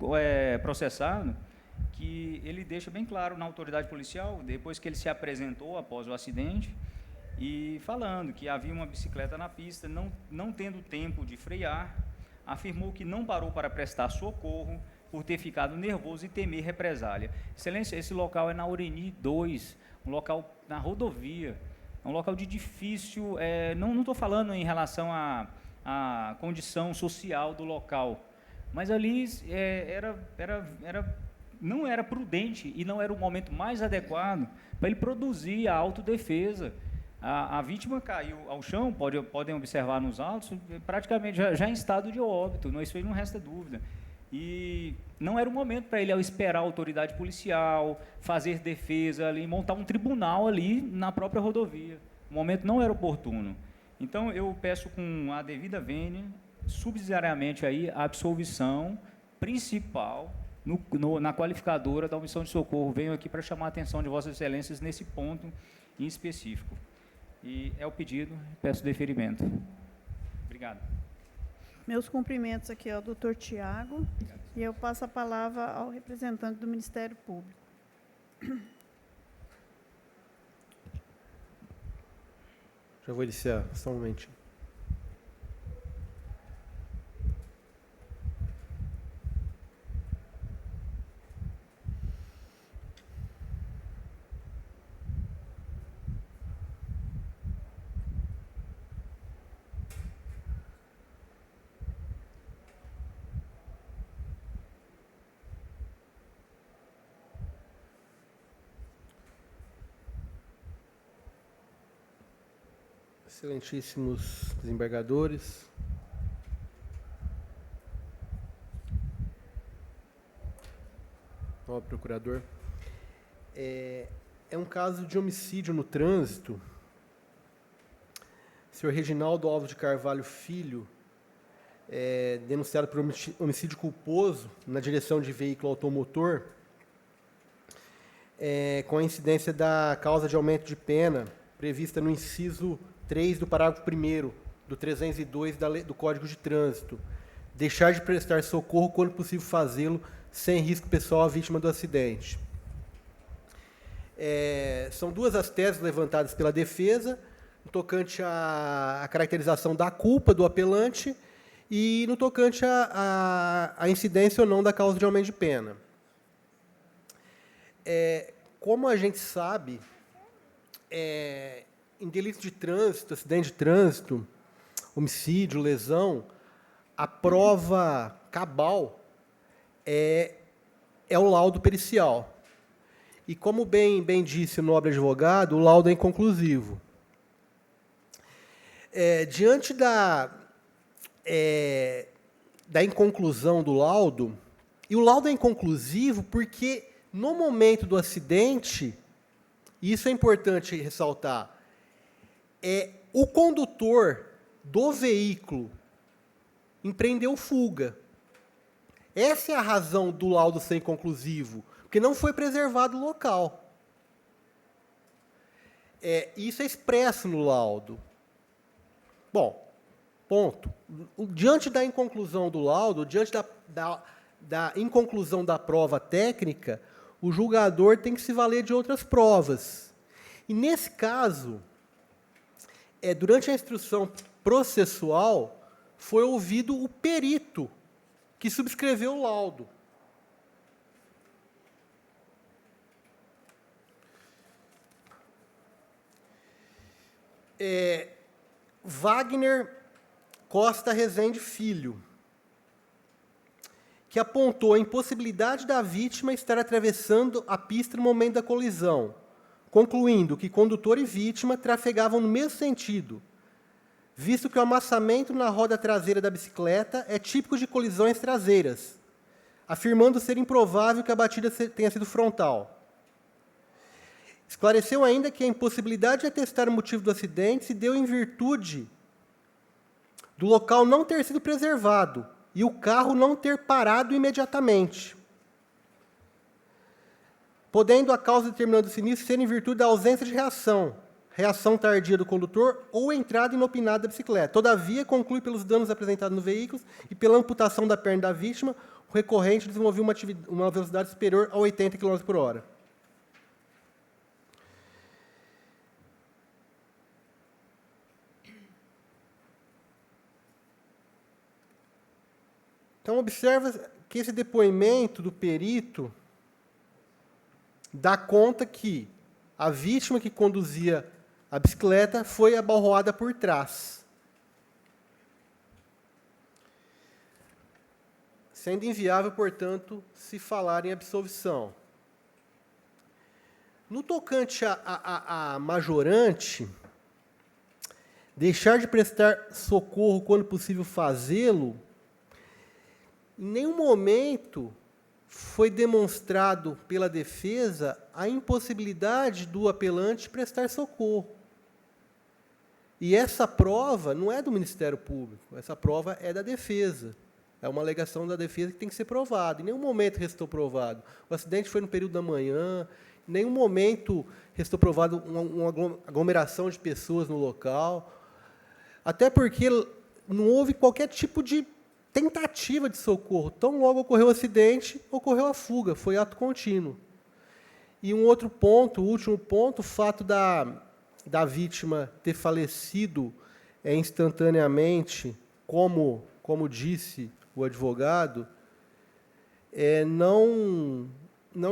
processado, que ele deixa bem claro na autoridade policial, depois que ele se apresentou após o acidente, e falando que havia uma bicicleta na pista, não tendo tempo de frear, afirmou que não parou para prestar socorro por ter ficado nervoso e temer represália. Excelência, esse local é na Ureni 2, um local na rodovia, é um local de difícil, não estou falando em relação à condição social do local, mas ali não era prudente e não era o momento mais adequado para ele produzir a autodefesa. A vítima caiu ao chão, podem observar nos autos, praticamente já em estado de óbito, isso aí não resta dúvida. E não era o momento para ele esperar a autoridade policial, fazer defesa ali, montar um tribunal ali na própria rodovia. O momento não era oportuno. Então, eu peço com a devida vênia, subsidiariamente aí, a absolvição principal na qualificadora da omissão de socorro. Venho aqui para chamar a atenção de Vossas Excelências nesse ponto em específico. E é o pedido, peço deferimento. Obrigado. Meus cumprimentos aqui ao doutor Tiago, e eu passo a palavra ao representante do Ministério Público. Já vou iniciar, só um momentinho. Excelentíssimos desembargadores, nobre procurador, é um caso de homicídio no trânsito. O senhor Reginaldo Alves de Carvalho Filho, denunciado por homicídio culposo na direção de veículo automotor, com a incidência da causa de aumento de pena prevista no inciso 3 do parágrafo 1º do 302 do Código de Trânsito. Deixar de prestar socorro quando possível fazê-lo sem risco pessoal à vítima do acidente. São duas as teses levantadas pela defesa, no tocante à caracterização da culpa do apelante e no tocante à incidência ou não da causa de aumento de pena. Como a gente sabe, em delitos de trânsito, acidente de trânsito, homicídio, lesão, a prova cabal é o laudo pericial. E como bem disse o nobre advogado, o laudo é inconclusivo. Diante da inconclusão do laudo, e o laudo é inconclusivo porque, no momento do acidente, e isso é importante ressaltar, o condutor do veículo empreendeu fuga. Essa é a razão do laudo ser inconclusivo, porque não foi preservado o local. Isso é expresso no laudo. Bom, ponto. Diante da inconclusão do laudo, diante da inconclusão da prova técnica, o julgador tem que se valer de outras provas. E, nesse caso, durante a instrução processual, foi ouvido o perito que subscreveu o laudo. Wagner Costa Rezende Filho, que apontou a impossibilidade da vítima estar atravessando a pista no momento da colisão, concluindo que condutor e vítima trafegavam no mesmo sentido, visto que o amassamento na roda traseira da bicicleta é típico de colisões traseiras, afirmando ser improvável que a batida tenha sido frontal. Esclareceu ainda que a impossibilidade de atestar o motivo do acidente se deu em virtude do local não ter sido preservado e o carro não ter parado imediatamente, podendo a causa determinante do sinistro ser em virtude da ausência de reação tardia do condutor ou entrada inopinada da bicicleta. Todavia, conclui pelos danos apresentados no veículo e pela amputação da perna da vítima, o recorrente desenvolveu uma velocidade superior a 80 km por hora. Então, observa que esse depoimento do perito dá conta que a vítima que conduzia a bicicleta foi abalroada por trás, sendo inviável, portanto, se falar em absolvição. No tocante a majorante, deixar de prestar socorro quando possível fazê-lo, em nenhum momento foi demonstrado pela defesa a impossibilidade do apelante prestar socorro. E essa prova não é do Ministério Público, essa prova é da defesa. É uma alegação da defesa que tem que ser provada. Em nenhum momento restou provado. O acidente foi no período da manhã, em nenhum momento restou provado uma aglomeração de pessoas no local, até porque não houve qualquer tipo de tentativa de socorro. Tão logo ocorreu o acidente, ocorreu a fuga, foi ato contínuo. E um outro ponto, o último ponto, o fato da vítima ter falecido instantaneamente, como disse o advogado, não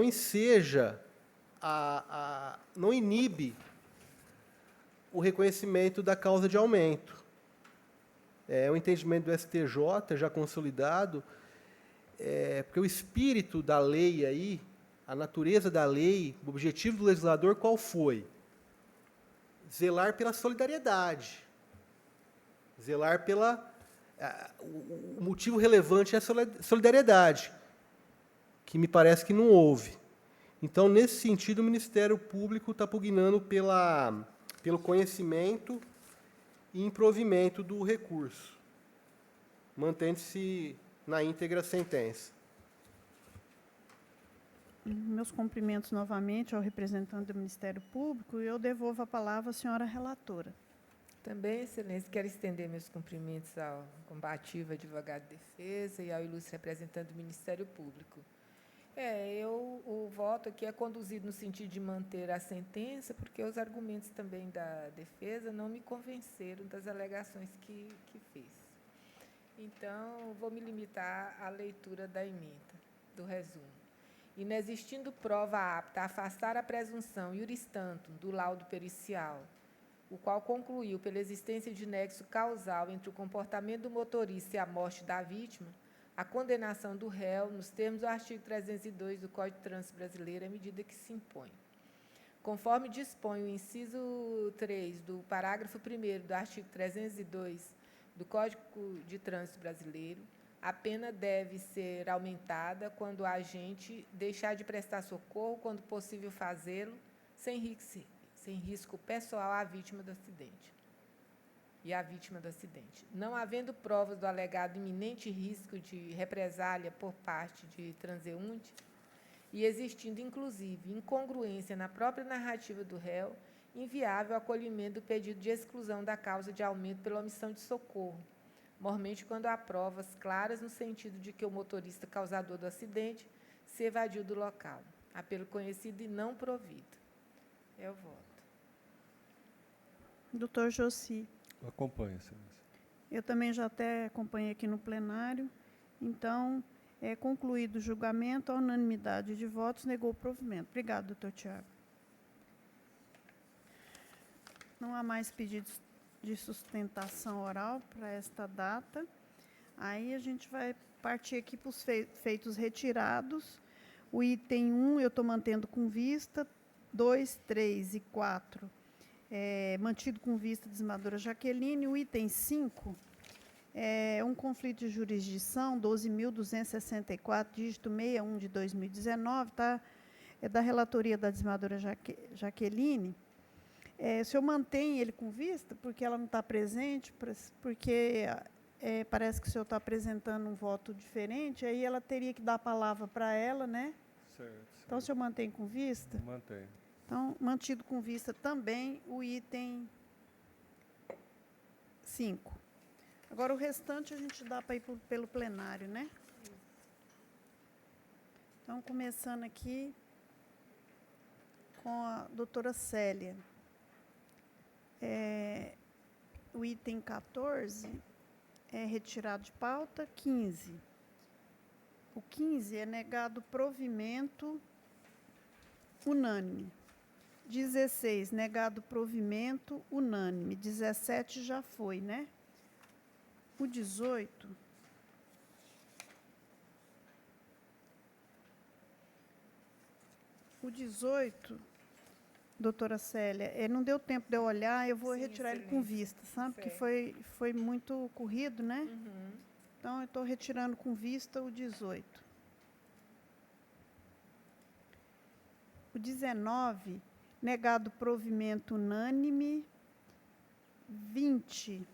enseja, não inibe o reconhecimento da causa de aumento. É um entendimento do STJ já consolidado, porque o espírito da lei aí, a natureza da lei, o objetivo do legislador qual foi? Zelar pela solidariedade. Zelar pela... o motivo relevante é a solidariedade, que me parece que não houve. Então, nesse sentido, o Ministério Público está pugnando pelo conhecimento e improvimento do recurso, mantendo-se na íntegra a sentença. Meus cumprimentos novamente ao representante do Ministério Público e eu devolvo a palavra à senhora relatora. Também, Excelência, quero estender meus cumprimentos ao combativo advogado de defesa e ao ilustre representante do Ministério Público. O voto aqui é conduzido no sentido de manter a sentença, porque os argumentos também da defesa não me convenceram das alegações que fez. Então, vou me limitar à leitura da emenda, do resumo. Inexistindo prova apta a afastar a presunção iuris tantum do laudo pericial, o qual concluiu pela existência de nexo causal entre o comportamento do motorista e a morte da vítima, a condenação do réu, nos termos do artigo 302 do Código de Trânsito Brasileiro, à medida que se impõe. Conforme dispõe o inciso 3 do parágrafo 1º do artigo 302 do Código de Trânsito Brasileiro, a pena deve ser aumentada quando o agente deixar de prestar socorro, quando possível fazê-lo, sem risco pessoal à vítima do acidente. E à vítima do acidente. Não havendo provas do alegado iminente risco de represália por parte de transeunte e existindo, inclusive, incongruência na própria narrativa do réu, inviável o acolhimento do pedido de exclusão da causa de aumento pela omissão de socorro, mormente quando há provas claras no sentido de que o motorista causador do acidente se evadiu do local. Apelo conhecido e não provido. É o voto. Doutor Jossi. Eu acompanho, excelência. Eu também já até acompanhei aqui no plenário. Então, é concluído o julgamento, a unanimidade de votos negou o provimento. Obrigado, doutor Tiago. Não há mais pedidos de sustentação oral para esta data. Aí a gente vai partir aqui para os feitos retirados. O item 1 eu estou mantendo com vista, 2, 3 e 4 mantido com vista desembargadora Jaqueline. O item 5 é um conflito de jurisdição, 12.264, dígito 61 de 2019, tá? É da relatoria da desembargadora Jaqueline. O senhor mantém ele com vista, porque ela não está presente, porque parece que o senhor está apresentando um voto diferente, aí ela teria que dar a palavra para ela, né? Certo. Então, o senhor mantém com vista? Mantém. Então, mantido com vista também o item 5. Agora, o restante a gente dá para ir pelo plenário, né? Então, começando aqui com a doutora Célia. O item 14 é retirado de pauta. 15. O 15 é negado provimento unânime. 16, negado provimento unânime. 17 já foi, né? O 18... O 18, doutora Célia, não deu tempo de eu olhar, eu vou retirar ele com vista, sabe? Porque foi muito corrido, né? Uhum. Então, eu estou retirando com vista o 18. O 19, negado provimento unânime. 20.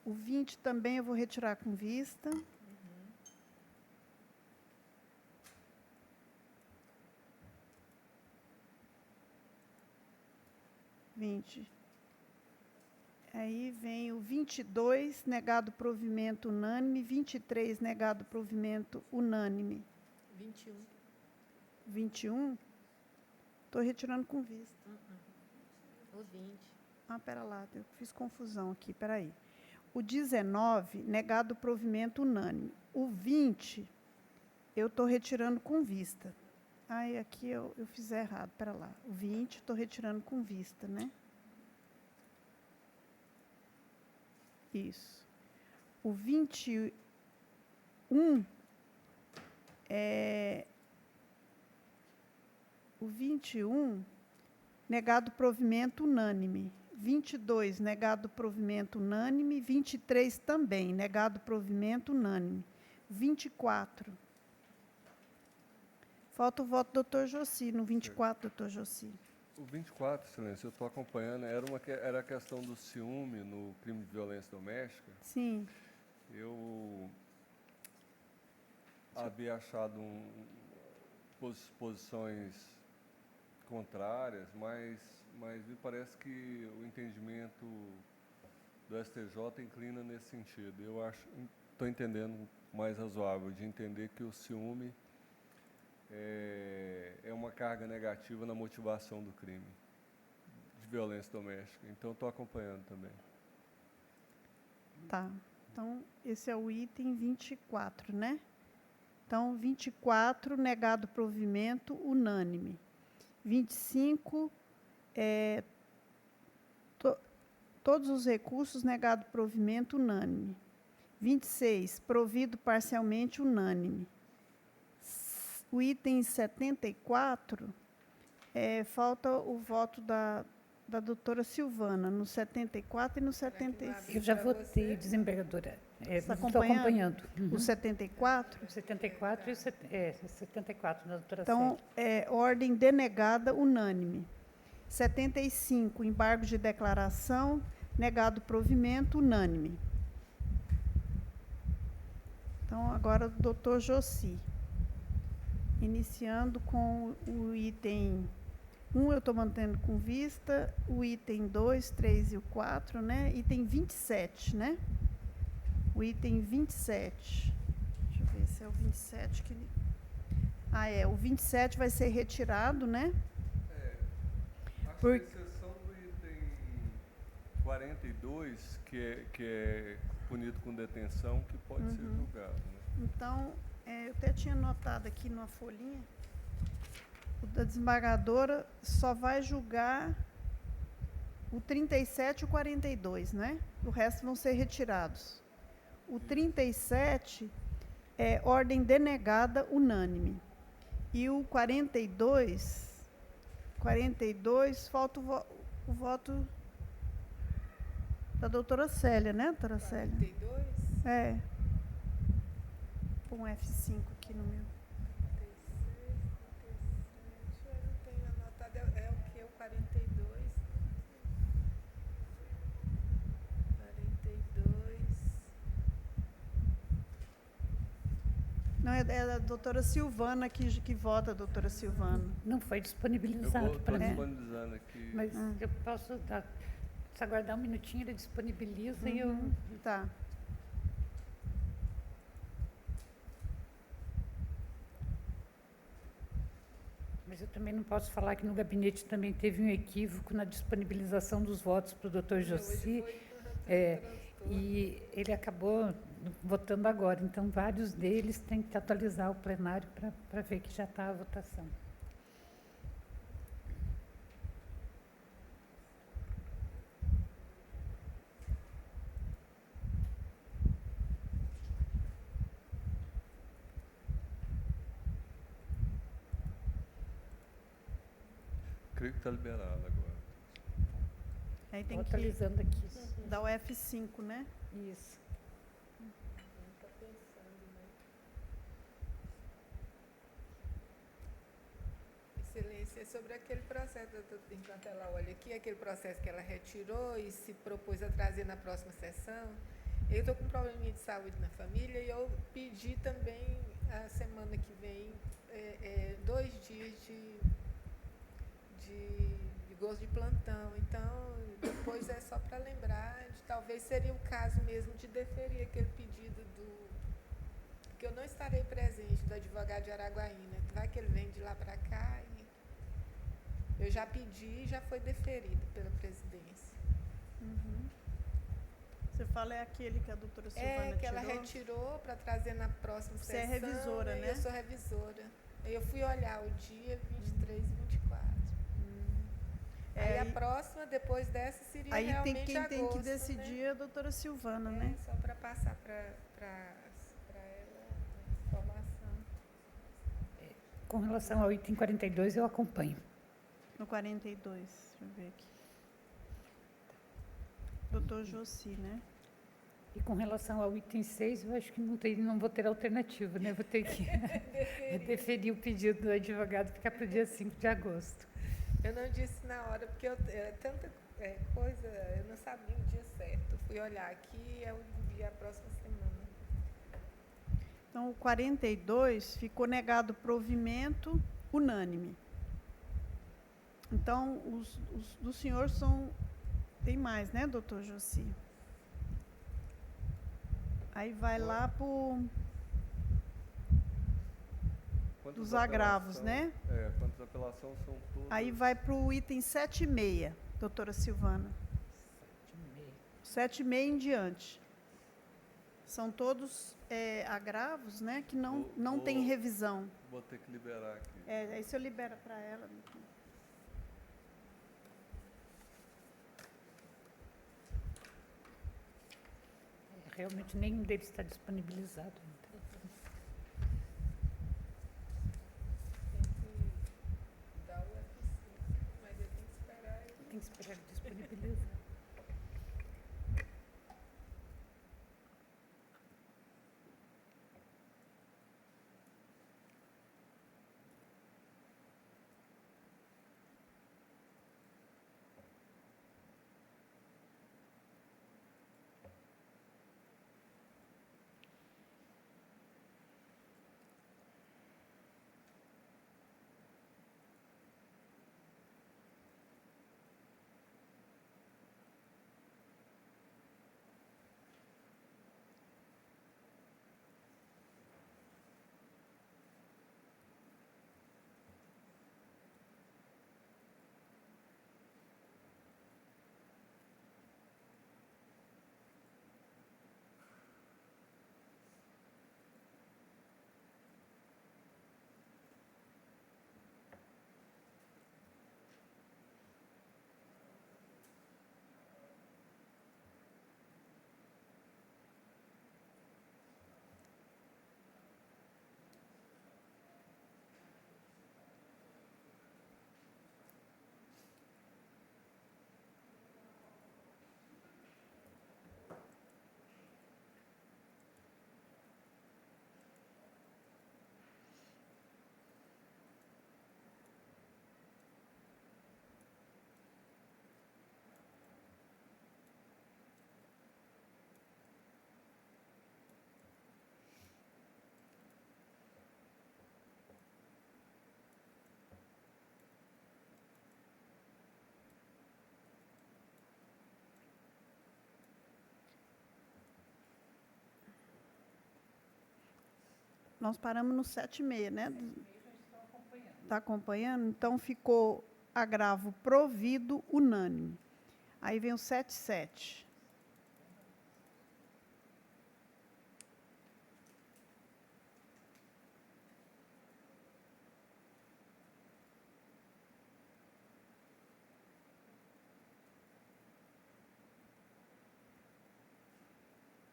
O 20 também eu vou retirar com vista. 20. Aí vem o 22, negado provimento unânime. 23, negado provimento unânime. 21. 21? Estou retirando com vista. O 20. Pera lá, eu fiz confusão aqui, peraí. O 19, negado provimento unânime. O 20, eu estou retirando com vista. Aqui eu fiz errado, pera lá. O 20, estou retirando com vista, né? Isso. O 21 o 21, negado provimento unânime. 22, negado provimento unânime. 23 também, negado provimento unânime. 24. Falta o voto do doutor Jossi, no 24, doutor Jossi. O 24, excelência, eu estou acompanhando, era a questão do ciúme no crime de violência doméstica. Sim. Eu havia achado posições contrárias, mas me parece que o entendimento do STJ inclina nesse sentido. Eu estou entendendo mais razoável, de entender que o ciúme é uma carga negativa na motivação do crime de violência doméstica. Então, estou acompanhando também. Tá. Então, esse é o item 24, né? Então, 24, negado provimento, unânime. 25, todos os recursos, negado provimento, unânime. 26, provido parcialmente, unânime. O item 74, falta o voto da doutora Silvana, no 74 e no 75. Eu já votei, desembargadora. Está Estou acompanhando. O 74? 74 e 74, na doutora Então, ordem denegada, unânime. 75, embargo de declaração, negado provimento, unânime. Então, agora, o doutor Jossi. Iniciando com o item 1, eu estou mantendo com vista, o item 2, 3 e o 4, né? Item 27, né? O item 27. Deixa eu ver se é o 27 que ele... o 27 vai ser retirado, né? Acho que a exceção do item 42, que é punido com detenção, que pode ser julgado. Né? Então, eu até tinha notado aqui numa folhinha, o da desembargadora só vai julgar o 37 e o 42, né? O resto vão ser retirados. O 37 é ordem denegada, unânime. E o 42, falta o voto da doutora Célia, né, doutora Célia? 42? Põe um F5 aqui no meu. 36, 37, eu não tenho anotado, é o que? O 42? 42. Não, é a doutora Silvana que vota, a doutora Silvana. Não foi Eu disponibilizado estou para mim. disponibilizando aqui. Mas eu posso dar, se aguardar um minutinho, ele disponibiliza e eu... Tá. Mas eu também não posso falar que no gabinete também teve um equívoco na disponibilização dos votos para o doutor Jossi, e ele acabou votando agora. Então, vários deles têm que atualizar o plenário para ver que já está a votação. Creio que está liberado agora. Aí tem Estou que atualizando aqui. dar o F5, né? Isso. Excelência, sobre aquele processo, enquanto ela olha aqui, aquele processo que ela retirou e se propôs a trazer na próxima sessão, eu estou com um probleminha de saúde na família e eu pedi também, a semana que vem, 2 dias de gosto de plantão. Então, depois é só para lembrar, talvez seria o caso mesmo de deferir aquele pedido porque eu não estarei presente, do advogado de Araguaína. Vai que ele vem de lá para cá e eu já pedi e já foi deferido pela presidência. Você fala aquele que a doutora Silvana Que ela tirou? retirou para trazer na próxima Você sessão. é revisora, né? Eu sou revisora. Aí eu fui olhar o dia 23 e 24. Aí a próxima, depois dessa, seria Aí realmente quem tem que agosto, decidir é a doutora Silvana, né? né? Só para passar para ela a informação. Com relação ao item 42, eu acompanho. No 42, deixa eu ver aqui. Doutor Jossi, né? E com relação ao item 6, eu acho que não vou ter alternativa, né? Vou ter que deferir o pedido do advogado, ficar para o dia 5 de agosto. Eu não disse na hora, porque tanta coisa, eu não sabia o dia certo. Eu fui olhar aqui e eu vi a próxima semana. Então, o 42 ficou negado provimento unânime. Então, os do senhor são... Tem mais, né, doutor Jossi? Aí vai lá para Quantas dos agravos, apelação- né? Quantas apelações são todas? Aí vai para o item 7,6, doutora Silvana. 7,6 em diante. São todos agravos, né, que não tem revisão. Vou ter que liberar aqui. Aí se eu libera para ela. Realmente nenhum deles está disponibilizado ainda. Tem que dar o F5, mas eu tenho que esperar ele. Tem que esperar ele disponibilizar. Nós paramos no 7,6, né? Está acompanhando? Então, ficou agravo provido unânime. Aí vem o 7,7.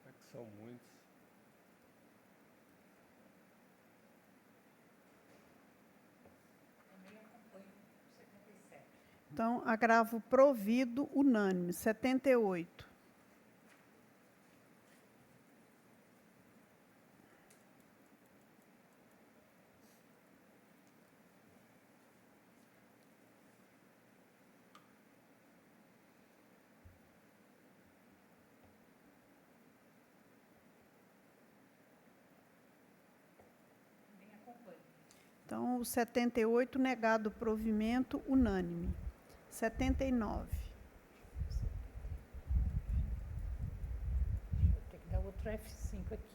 É que são muitos. Então, agravo provido unânime, 78. Então, o 78, negado provimento unânime. 79. Vou ter que dar outro F5 aqui.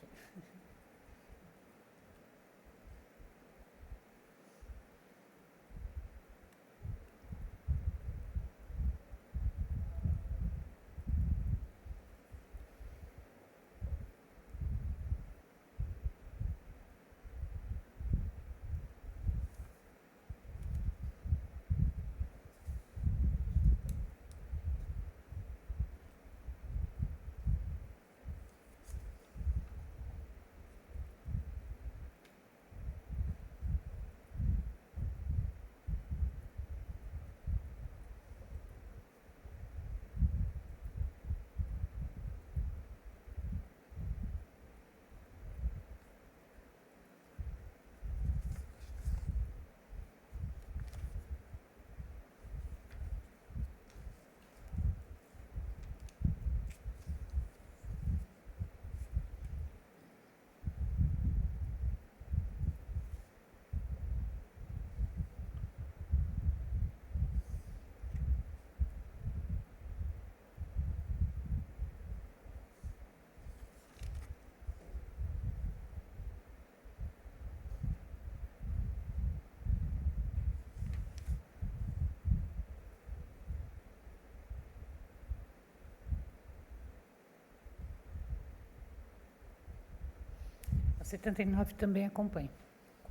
79 também acompanho.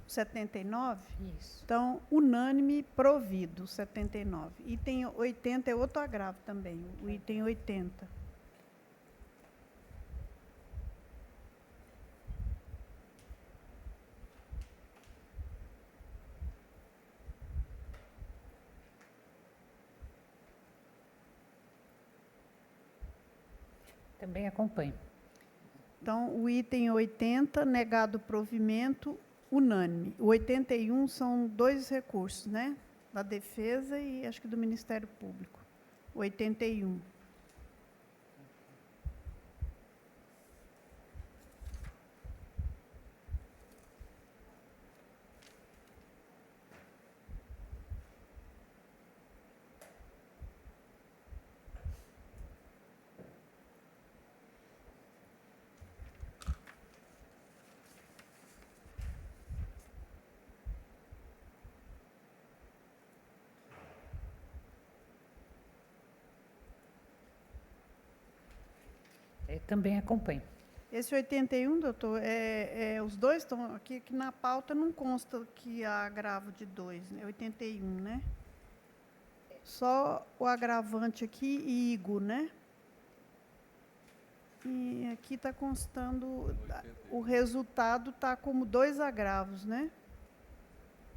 79? Isso. Então, unânime, provido, 79. Item 80 é outro agravo também, o item 80. Também acompanho. Então, o item 80, negado provimento, unânime. O 81 são 2 recursos, né? Da Defesa e acho que do Ministério Público. 81. Também acompanho. Esse 81, doutor, os dois estão aqui, que na pauta não consta que há agravo de 2, né? 81, né? Só o agravante aqui e Igo, né? E aqui está constando, o resultado está como 2 agravos, né?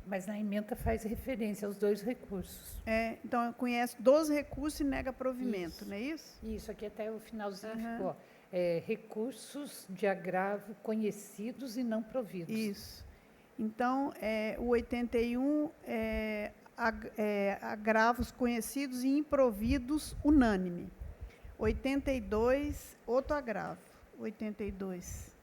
Mas na ementa faz referência aos 2 recursos. Então, conhece 12 recursos e nega provimento, não é isso? Isso, aqui até o finalzinho Aham. ficou. Recursos de agravo conhecidos e não providos. Isso. Então, o 81 agravos conhecidos e improvidos unânime. 82, outro agravo. 82.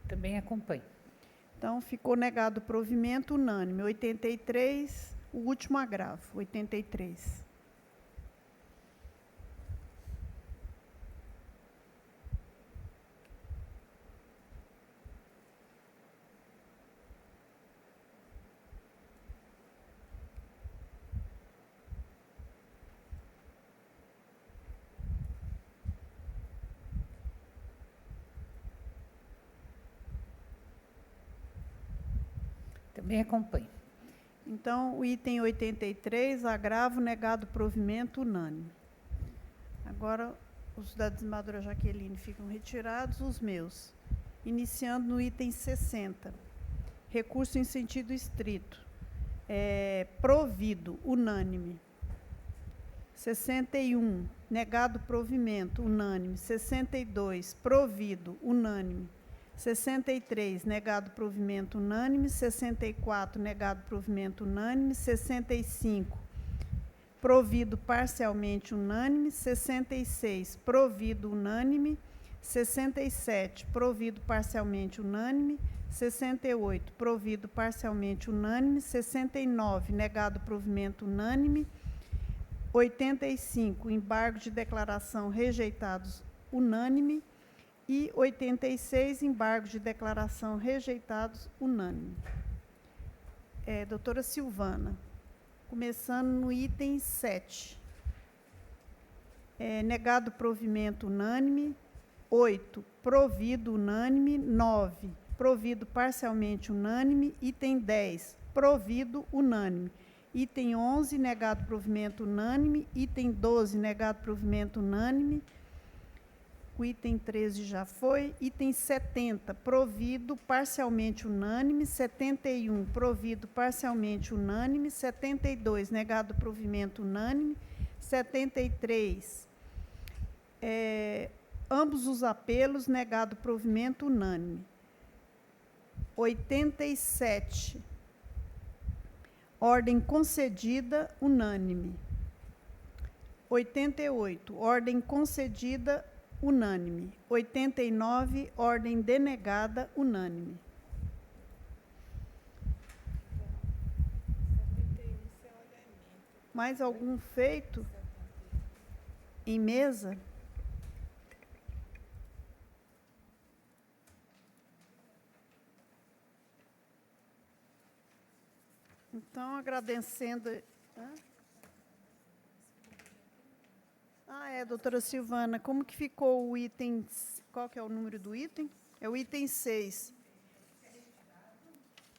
Também acompanho. Então, ficou negado provimento unânime. 83, o último agravo. 83. Também acompanho. Então, o item 83, agravo negado provimento unânime. Agora, os da desembargadora Jaqueline ficam retirados, os meus. Iniciando no item 60, recurso em sentido estrito. Provido, unânime. 61, negado provimento, unânime. 62, provido, unânime. 63, negado provimento unânime. 64, negado provimento unânime. 65, provido parcialmente unânime. 66, provido unânime. 67, provido parcialmente unânime. 68, provido parcialmente unânime. 69, negado provimento unânime. 85, embargo de declaração rejeitados unânime. E 86, embargos de declaração rejeitados, unânime. Doutora Silvana, começando no item 7. Negado provimento unânime. 8, provido unânime. 9, provido parcialmente unânime. Item 10, provido unânime. Item 11, negado provimento unânime. Item 12, negado provimento unânime. O item 13 já foi. Item 70, provido parcialmente unânime. 71, provido parcialmente unânime. 72, negado provimento unânime. 73, ambos os apelos, negado provimento unânime. 87, ordem concedida, unânime. 88, ordem concedida, unânime. 89, ordem denegada, unânime. 71, você olha a emenda. Mais algum feito em mesa? Então, agradecendo... doutora Silvana, como que ficou o item... Qual que é o número do item? É o item 6.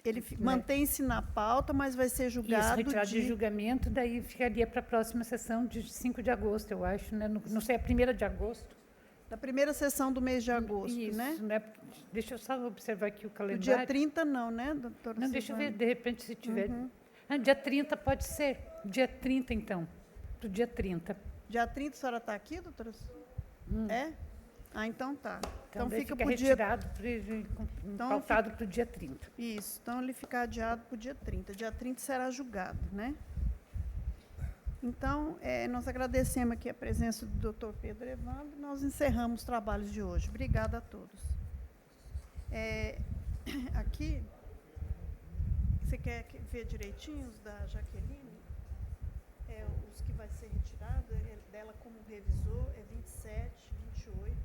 Ele mantém-se na pauta, mas vai ser julgado... Isso, retirado de julgamento, daí ficaria para a próxima sessão de 5 de agosto, eu acho, né? Não sei, a 1ª de agosto. Da primeira sessão do mês de agosto, Isso, né? Deixa eu só observar aqui o Do calendário. dia 30 não, né, doutora Não, deixa eu ver, Silvana? de repente, se tiver... dia 30 pode ser. Dia 30, então. Para o dia 30. Dia 30 a senhora está aqui, doutora? É? Então tá. Então daí fica fica para o dia... retirado, pautado para o dia 30. Isso, então ele fica adiado para o dia 30. Dia 30 será julgado, né? Então, nós agradecemos aqui a presença do doutor Pedro Evandro e nós encerramos os trabalhos de hoje. Obrigada a todos. Aqui, você quer ver direitinho os da Jaqueline? Os que vai ser retirado, dela como revisor, é 27, 28,